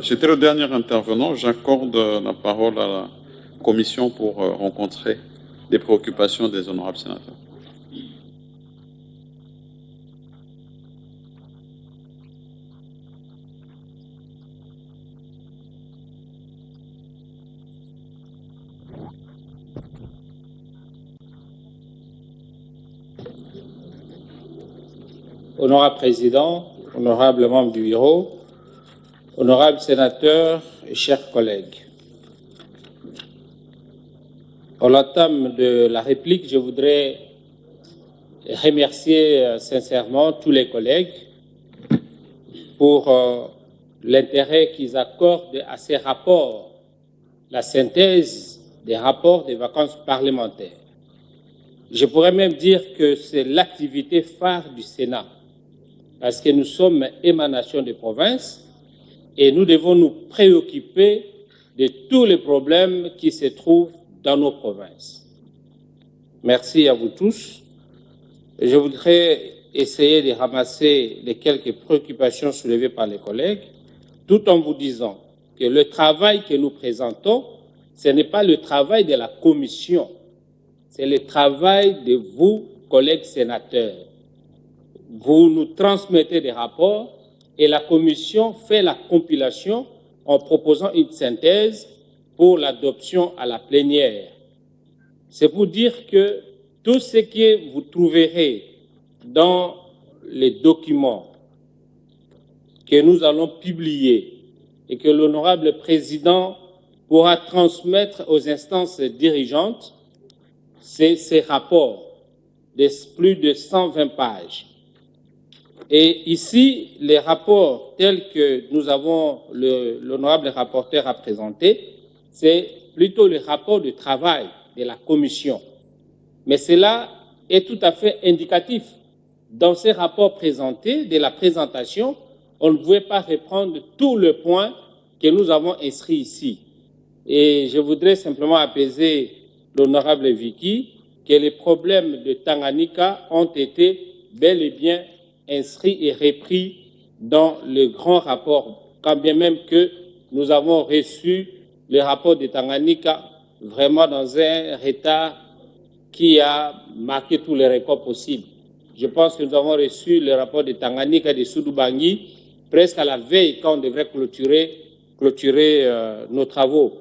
J'étais le dernier intervenant. J'accorde la parole à la commission pour rencontrer les préoccupations des honorables sénateurs. Honorable Président, honorable membre du bureau, honorables sénateurs et chers collègues, en l'entame de la réplique, je voudrais remercier sincèrement tous les collègues pour l'intérêt qu'ils accordent à ces rapports, la synthèse des rapports des vacances parlementaires. Je pourrais même dire que c'est l'activité phare du Sénat, parce que nous sommes émanation des provinces et nous devons nous préoccuper de tous les problèmes qui se trouvent dans nos provinces. Merci à vous tous. Je voudrais essayer de ramasser les quelques préoccupations soulevées par les collègues, tout en vous disant que le travail que nous présentons, ce n'est pas le travail de la commission, c'est le travail de vous, collègues sénateurs. Vous nous transmettez des rapports et la commission fait la compilation en proposant une synthèse pour l'adoption à la plénière. C'est pour dire que tout ce que vous trouverez dans les documents que nous allons publier et que l'honorable président pourra transmettre aux instances dirigeantes, c'est ces rapports de plus de 120 pages. Et ici, les rapports tels que nous avons l'honorable rapporteur a présenté, c'est plutôt le rapport de travail de la commission. Mais cela est tout à fait indicatif. Dans ces rapports présentés, de la présentation, on ne pouvait pas reprendre tous les points que nous avons inscrits ici. Et je voudrais simplement apaiser l'honorable Vicky que les problèmes de Tanganyika ont été bel et bien inscrits et repris dans le grand rapport, quand bien même que nous avons reçu le rapport de Tanganyika vraiment dans un retard qui a marqué tous les records possibles. Je pense que nous avons reçu le rapport de Tanganyika et de Soudoubangi presque à la veille quand on devrait clôturer nos travaux.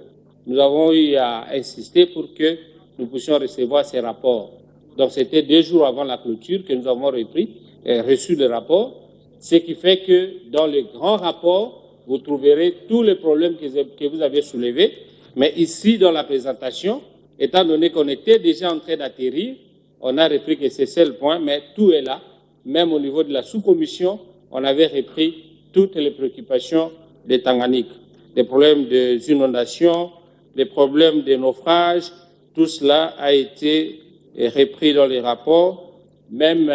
Nous avons eu à insister pour que nous puissions recevoir ces rapports. Donc c'était 2 jours avant la clôture que nous avons reçu le rapport, ce qui fait que dans le grand rapport, vous trouverez tous les problèmes que vous avez soulevés. Mais ici, dans la présentation, étant donné qu'on était déjà en train d'atterrir, on a repris que c'est seul point, mais tout est là. Même au niveau de la sous-commission, on avait repris toutes les préoccupations des Tanganyika. Les problèmes des inondations, les problèmes des naufrages, tout cela a été repris dans les rapports. Même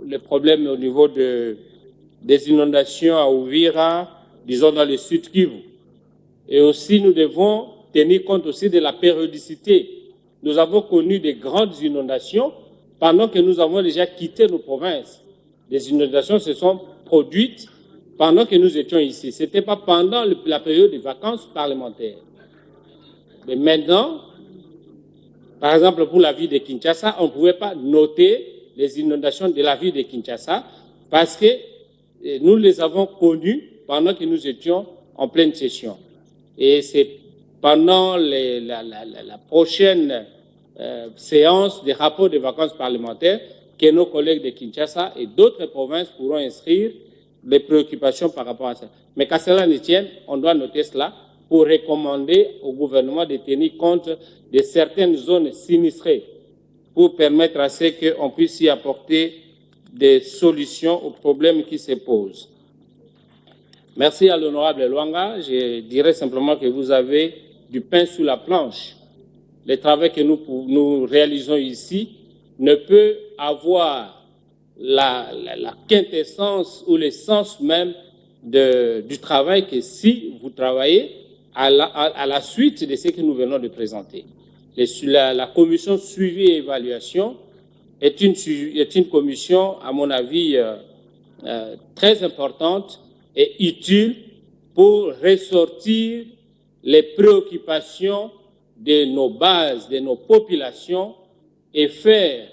les problèmes au niveau des inondations à Uvira, disons dans le sud Kivu. Et aussi, nous devons tenir compte aussi de la périodicité. Nous avons connu des grandes inondations pendant que nous avons déjà quitté nos provinces. Les inondations se sont produites pendant que nous étions ici. Ce n'était pas pendant la période des vacances parlementaires. Mais maintenant, par exemple, pour la ville de Kinshasa, on ne pouvait pas noter les inondations de la ville de Kinshasa parce que nous les avons connues pendant que nous étions en pleine session. Et c'est pendant la prochaine séance des rapports des vacances parlementaires que nos collègues de Kinshasa et d'autres provinces pourront inscrire les préoccupations par rapport à ça. Mais qu'à cela ne tienne, on doit noter cela pour recommander au gouvernement de tenir compte de certaines zones sinistrées pour permettre à ce qu'on puisse y apporter des solutions aux problèmes qui se posent. Merci à l'honorable Luanga. Je dirais simplement que vous avez du pain sous la planche. Le travail que nous réalisons ici ne peut avoir la quintessence ou l'essence même du travail que si vous travaillez à la suite de ce que nous venons de présenter. La commission suivi et évaluation est une commission, à mon avis, très importante et utile pour ressortir les préoccupations de nos bases, de nos populations et faire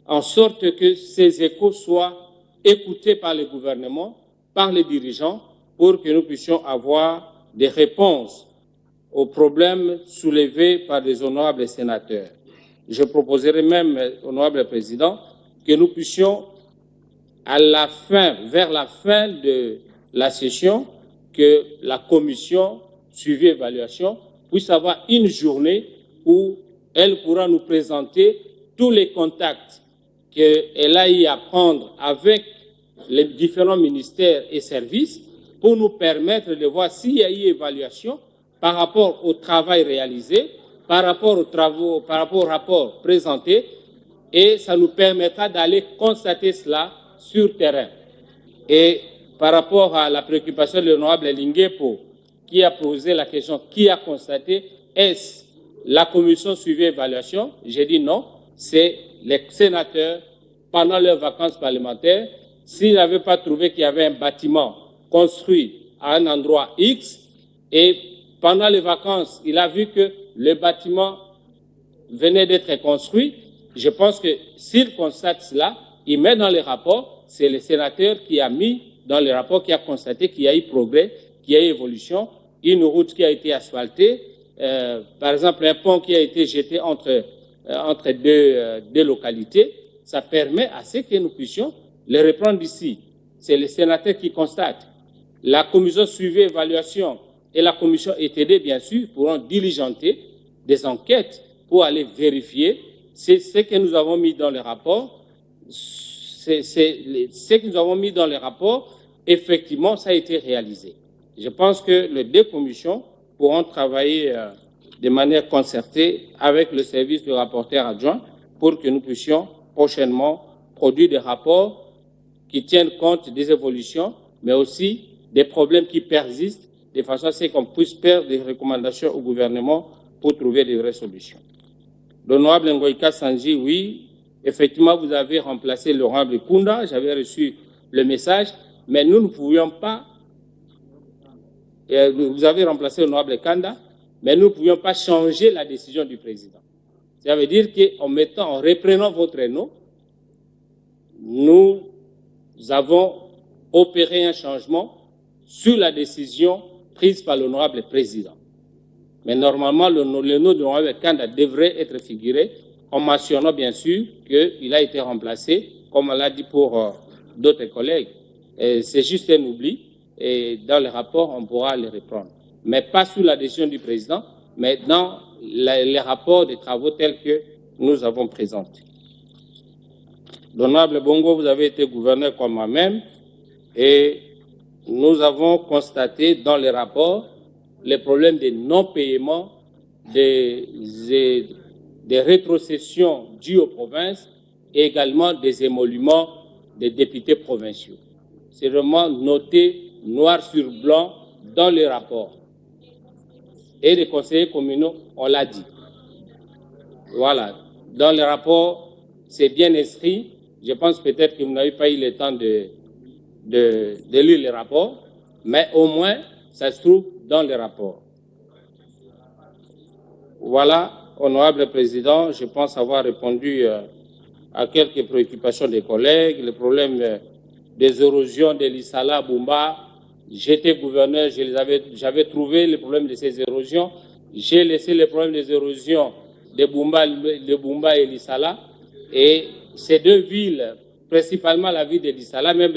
en sorte que ces échos soient écoutés par le gouvernement, par les dirigeants, pour que nous puissions avoir des réponses aux problèmes soulevés par les honorables sénateurs. Je proposerai même, honorable président, que nous puissions, vers la fin de la session, que la commission suivi évaluation puisse avoir une journée où elle pourra nous présenter tous les contacts qu'elle a eu à prendre avec les différents ministères et services pour nous permettre de voir s'il y a eu évaluation par rapport au travail réalisé, par rapport aux travaux, par rapport au rapport présenté, et ça nous permettra d'aller constater cela sur terrain. Et par rapport à la préoccupation de l'honorable Linguepo, qui a posé la question, qui a constaté, est-ce la commission suivi évaluation? J'ai dit non, c'est les sénateurs pendant leurs vacances parlementaires. S'ils n'avaient pas trouvé qu'il y avait un bâtiment construit à un endroit X, et pendant les vacances, il a vu que le bâtiment venait d'être construit, je pense que s'il constate cela, il met dans les rapports, c'est le sénateur qui a mis dans les rapports, qui a constaté qu'il y a eu progrès, qu'il y a eu évolution, une route qui a été asphaltée, par exemple un pont qui a été jeté entre deux localités, ça permet à ce que nous puissions les reprendre d'ici. C'est le sénateur qui constate. La commission suivi évaluation et la commission ETD, bien sûr, pourront diligenter des enquêtes pour aller vérifier ce que nous avons mis dans le rapport. Ce que nous avons mis dans le rapport, effectivement, ça a été réalisé. Je pense que les deux commissions pourront travailler de manière concertée avec le service du rapporteur adjoint pour que nous puissions prochainement produire des rapports qui tiennent compte des évolutions, mais aussi des problèmes qui persistent, de façon à ce qu'on puisse faire des recommandations au gouvernement pour trouver des vraies solutions. L'honorable Ngoïka Sanji, oui, effectivement, vous avez remplacé l'honorable Kunda, j'avais reçu le message, mais nous ne pouvions pas, vous avez remplacé l'honorable Kanda, mais nous ne pouvions pas changer la décision du président. Ça veut dire en reprenant votre nom, nous avons opéré un changement sur la décision prise par l'honorable président. Mais normalement, le nom de l'honorable Kanda devrait être figuré en mentionnant bien sûr qu'il a été remplacé, comme on l'a dit pour d'autres collègues. C'est juste un oubli et dans le rapport, on pourra le reprendre. Mais pas sous la décision du président, mais dans les rapports des travaux tels que nous avons présentés. L'honorable Bongo, vous avez été gouverneur comme moi-même et nous avons constaté dans les rapports les problèmes de non-paiement, des rétrocessions dues aux provinces et également des émoluments des députés provinciaux. C'est vraiment noté noir sur blanc dans les rapports. Et les conseillers communaux, on l'a dit. Voilà. Dans les rapports, c'est bien inscrit. Je pense peut-être que vous n'avez pas eu le temps de lire les rapports, mais au moins, ça se trouve dans les rapports. Voilà, honorable président, je pense avoir répondu à quelques préoccupations des collègues, le problème des érosions de l'Issala, Bumba. J'étais gouverneur, j'avais trouvé le problème de ces érosions. J'ai laissé le problème des érosions de Bumba et l'Issala. Et ces deux villes, principalement la ville de l'Issala, même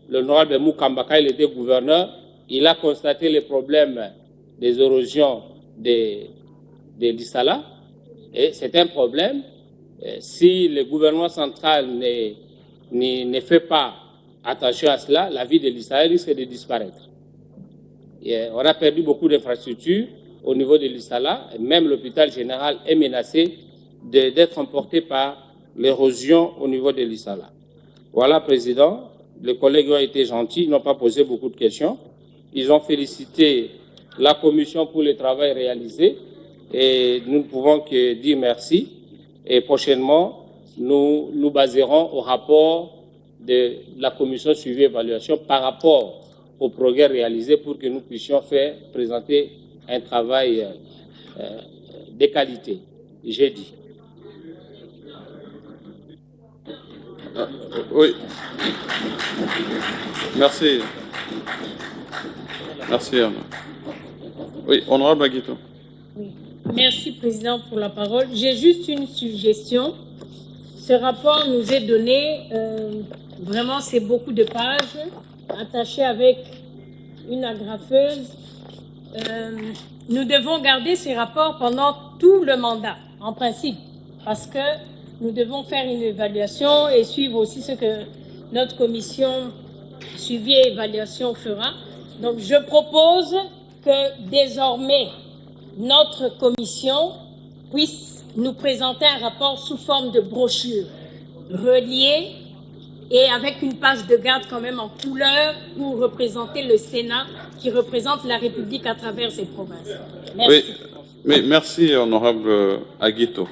l'honorable Moukambaka, il était gouverneur, il a constaté les problèmes des érosions de l'Issala. Et c'est un problème. Si le gouvernement central ne fait pas attention à cela, la ville de l'Issala risque de disparaître. Et on a perdu beaucoup d'infrastructures au niveau de l'Issala. Même l'hôpital général est menacé d'être emporté par l'érosion au niveau de l'Issala. Voilà, Président. Les collègues ont été gentils, ils n'ont pas posé beaucoup de questions. Ils ont félicité la Commission pour le travail réalisé et nous ne pouvons que dire merci. Et prochainement, nous nous baserons au rapport de la Commission suivi évaluation par rapport au progrès réalisé pour que nous puissions présenter un travail de qualité. J'ai dit. Oui. Merci. Merci. Oui, honorable Aguito. Oui. Merci, Président, pour la parole. J'ai juste une suggestion. Ce rapport nous est donné, vraiment, c'est beaucoup de pages, attachées avec une agrafeuse. Nous devons garder ces rapports pendant tout le mandat, en principe, parce que nous devons faire une évaluation et suivre aussi ce que notre commission suivi et évaluation fera. Donc, je propose que désormais, notre commission puisse nous présenter un rapport sous forme de brochure, relié et avec une page de garde quand même en couleur pour représenter le Sénat qui représente la République à travers ses provinces. Merci. Oui, mais merci, honorable Aguito.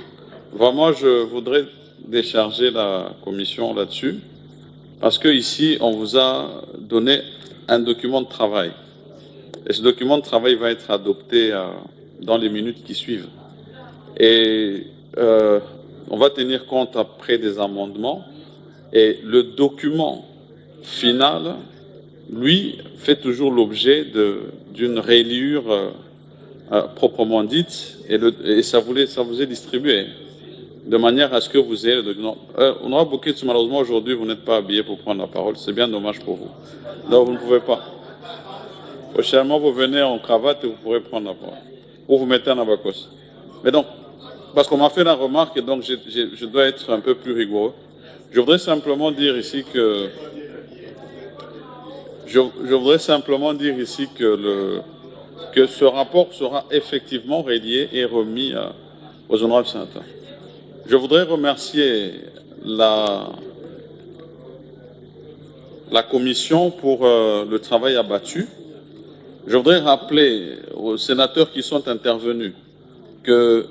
Vraiment, je voudrais décharger la commission là-dessus, parce que ici, on vous a donné un document de travail. Et ce document de travail va être adopté dans les minutes qui suivent. Et on va tenir compte après des amendements. Et le document final lui, fait toujours l'objet d'une rayure proprement dite, et ça vous est distribué, de manière à ce que vous ayez le document. Honorable Bouquet, malheureusement, aujourd'hui, vous n'êtes pas habillé pour prendre la parole. C'est bien dommage pour vous. Donc, vous ne pouvez pas. Prochainement, vous venez en cravate et vous pourrez prendre la parole. Ou vous mettez un abacos. Mais donc, parce qu'on m'a fait la remarque, et donc je dois être un peu plus rigoureux. Je voudrais simplement dire ici que que ce rapport sera effectivement relié et remis aux honorables sénateurs. Je voudrais remercier la commission pour le travail abattu. Je voudrais rappeler aux sénateurs qui sont intervenus que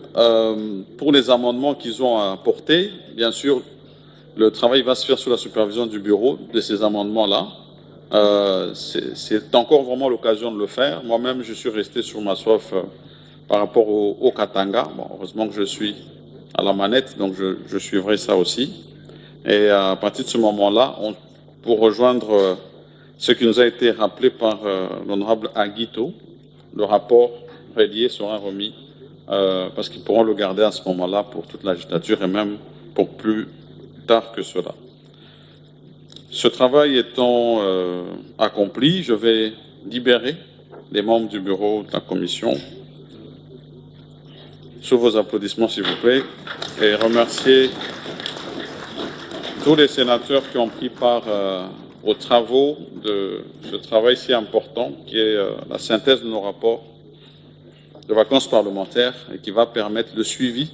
pour les amendements qu'ils ont apportés, bien sûr, le travail va se faire sous la supervision du bureau de ces amendements-là. C'est encore vraiment l'occasion de le faire. Moi-même, je suis resté sur ma soif par rapport au Katanga. Bon, heureusement que je suis à la manette, donc je suivrai ça aussi. Et à partir de ce moment-là, pour rejoindre ce qui nous a été rappelé par l'honorable Aguito, le rapport relié sera remis parce qu'ils pourront le garder à ce moment-là pour toute la législature et même pour plus tard que cela. Ce travail étant accompli, je vais libérer les membres du bureau de la commission sous vos applaudissements, s'il vous plaît, et remercier tous les sénateurs qui ont pris part aux travaux de ce travail si important qui est la synthèse de nos rapports de vacances parlementaires et qui va permettre le suivi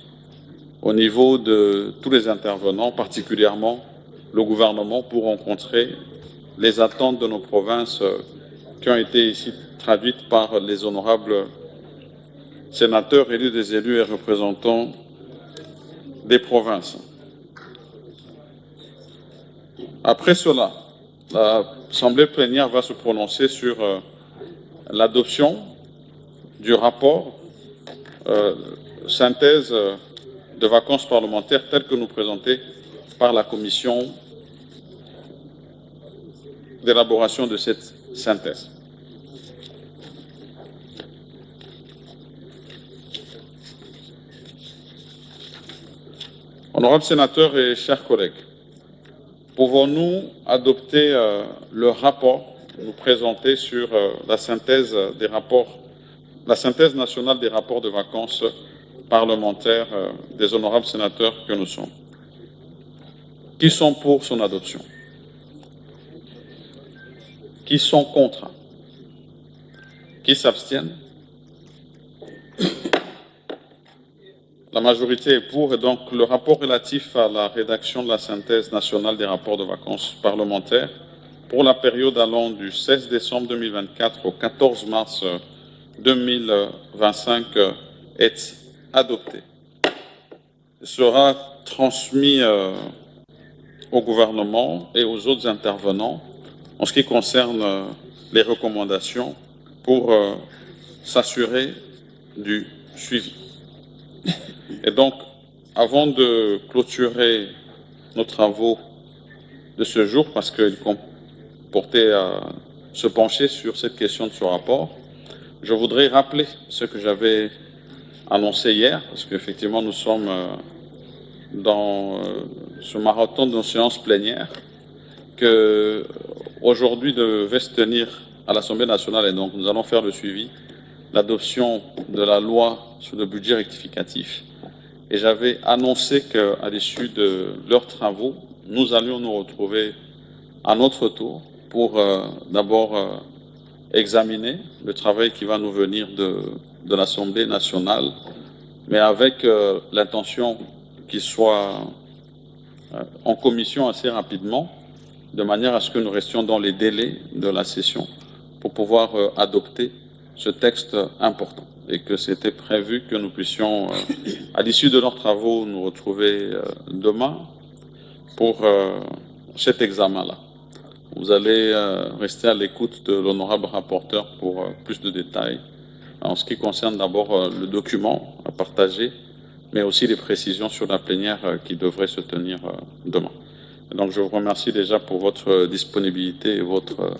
au niveau de tous les intervenants, particulièrement le gouvernement, pour rencontrer les attentes de nos provinces qui ont été ici traduites par les honorables sénateurs élus des élus et représentants des provinces. Après cela, l'Assemblée plénière va se prononcer sur l'adoption du rapport synthèse de vacances parlementaires tel que nous présenté par la commission d'élaboration de cette synthèse. Honorables sénateurs et chers collègues, pouvons-nous adopter le rapport, nous présenter sur la synthèse des rapports, la synthèse nationale des rapports de vacances parlementaires des honorables sénateurs que nous sommes? Qui sont pour son adoption? Qui sont contre? Qui s'abstiennent? La majorité est pour, et donc le rapport relatif à la rédaction de la synthèse nationale des rapports de vacances parlementaires pour la période allant du 16 décembre 2024 au 14 mars 2025 est adopté. Il sera transmis au gouvernement et aux autres intervenants en ce qui concerne les recommandations pour s'assurer du suivi. Et donc, avant de clôturer nos travaux de ce jour, parce qu'ils comportaient à se pencher sur cette question de ce rapport, je voudrais rappeler ce que j'avais annoncé hier, parce qu'effectivement, nous sommes dans ce marathon de nos séances plénières, qu'aujourd'hui devait se tenir à l'Assemblée nationale, et donc nous allons faire le suivi, l'adoption de la loi sur le budget rectificatif. Et j'avais annoncé qu'à l'issue de leurs travaux, nous allions nous retrouver à notre tour pour d'abord examiner le travail qui va nous venir de l'Assemblée nationale, mais avec l'intention qu'il soit en commission assez rapidement, de manière à ce que nous restions dans les délais de la session pour pouvoir adopter ce texte important. Et que c'était prévu que nous puissions, à l'issue de leurs travaux, nous retrouver demain pour cet examen-là. Vous allez rester à l'écoute de l'honorable rapporteur pour plus de détails en ce qui concerne d'abord le document à partager, mais aussi les précisions sur la plénière qui devrait se tenir demain. Donc je vous remercie déjà pour votre disponibilité et votre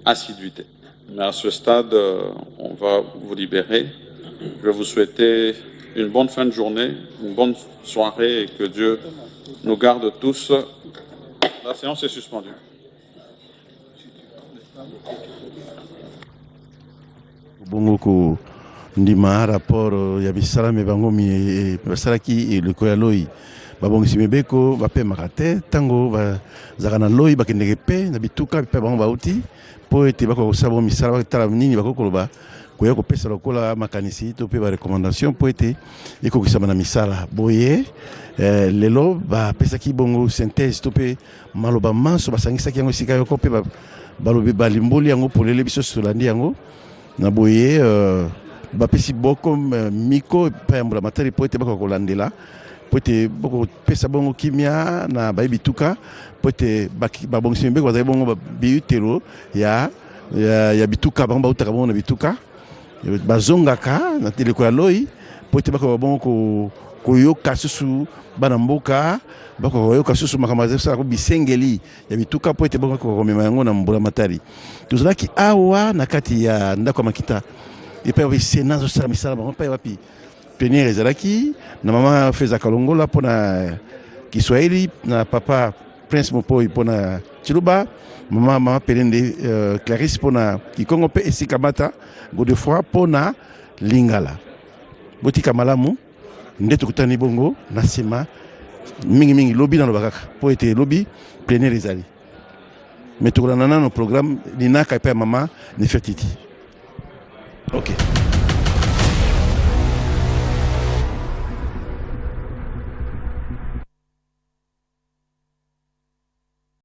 assiduité. Mais à ce stade, on va vous libérer. Je vais vous souhaiter une bonne fin de journée, une bonne soirée et que Dieu nous garde tous. La séance est suspendue. Bongo ndima rapport ya bisala me bango mi basala ki le ko ya loi babongisi mebeko bapemaka te ntango bazalaka na loi bakendeke pe na bituka mpe bango bauti po ete bakosala bango misala batala nini bakokoloba koya kopesa lokola makanisi to mpe barecommandation po ete ekokisama na misala boye lelo bapesaki bongo synthèse to mpe maloba manso basangisaki yango esika yoko mpe balobi balimboli yango polele biso solandi yango na boye bapesi boko miko payambola matari po ete bakoka kolandela po ete bakopesa bongo kimia na bayebi tuka po ete babongisi mibeko bazali bongo biutelo ya bituka bango bautaka bongo na bituka bazongaka na teleko ya loi po ete bakoka bongo koyoka susu bana mboka bakoka koyoka susu makambo azosalaka bisengeli ya bituka po ete bakoka komema yango na mbola matari tozalaki awa na kati ya ndako ya makita epai wapi sena azosala misala bango epai wapi peniere ezalaki na mama Feza Kalongola mpo na Kiswahili na papa Prince Mopoi mpo na Chiluba mama Pelende Clarisse mpo na Kikongo mpe esika mata Godefroy mpo na Lingala botika malamu nde tokutani bongo na nsima mingi lobi naloba kaka mpo ete lobi peniere ezali me tokolanda nano programme linaka epai ya mama Nefertiti. Ok.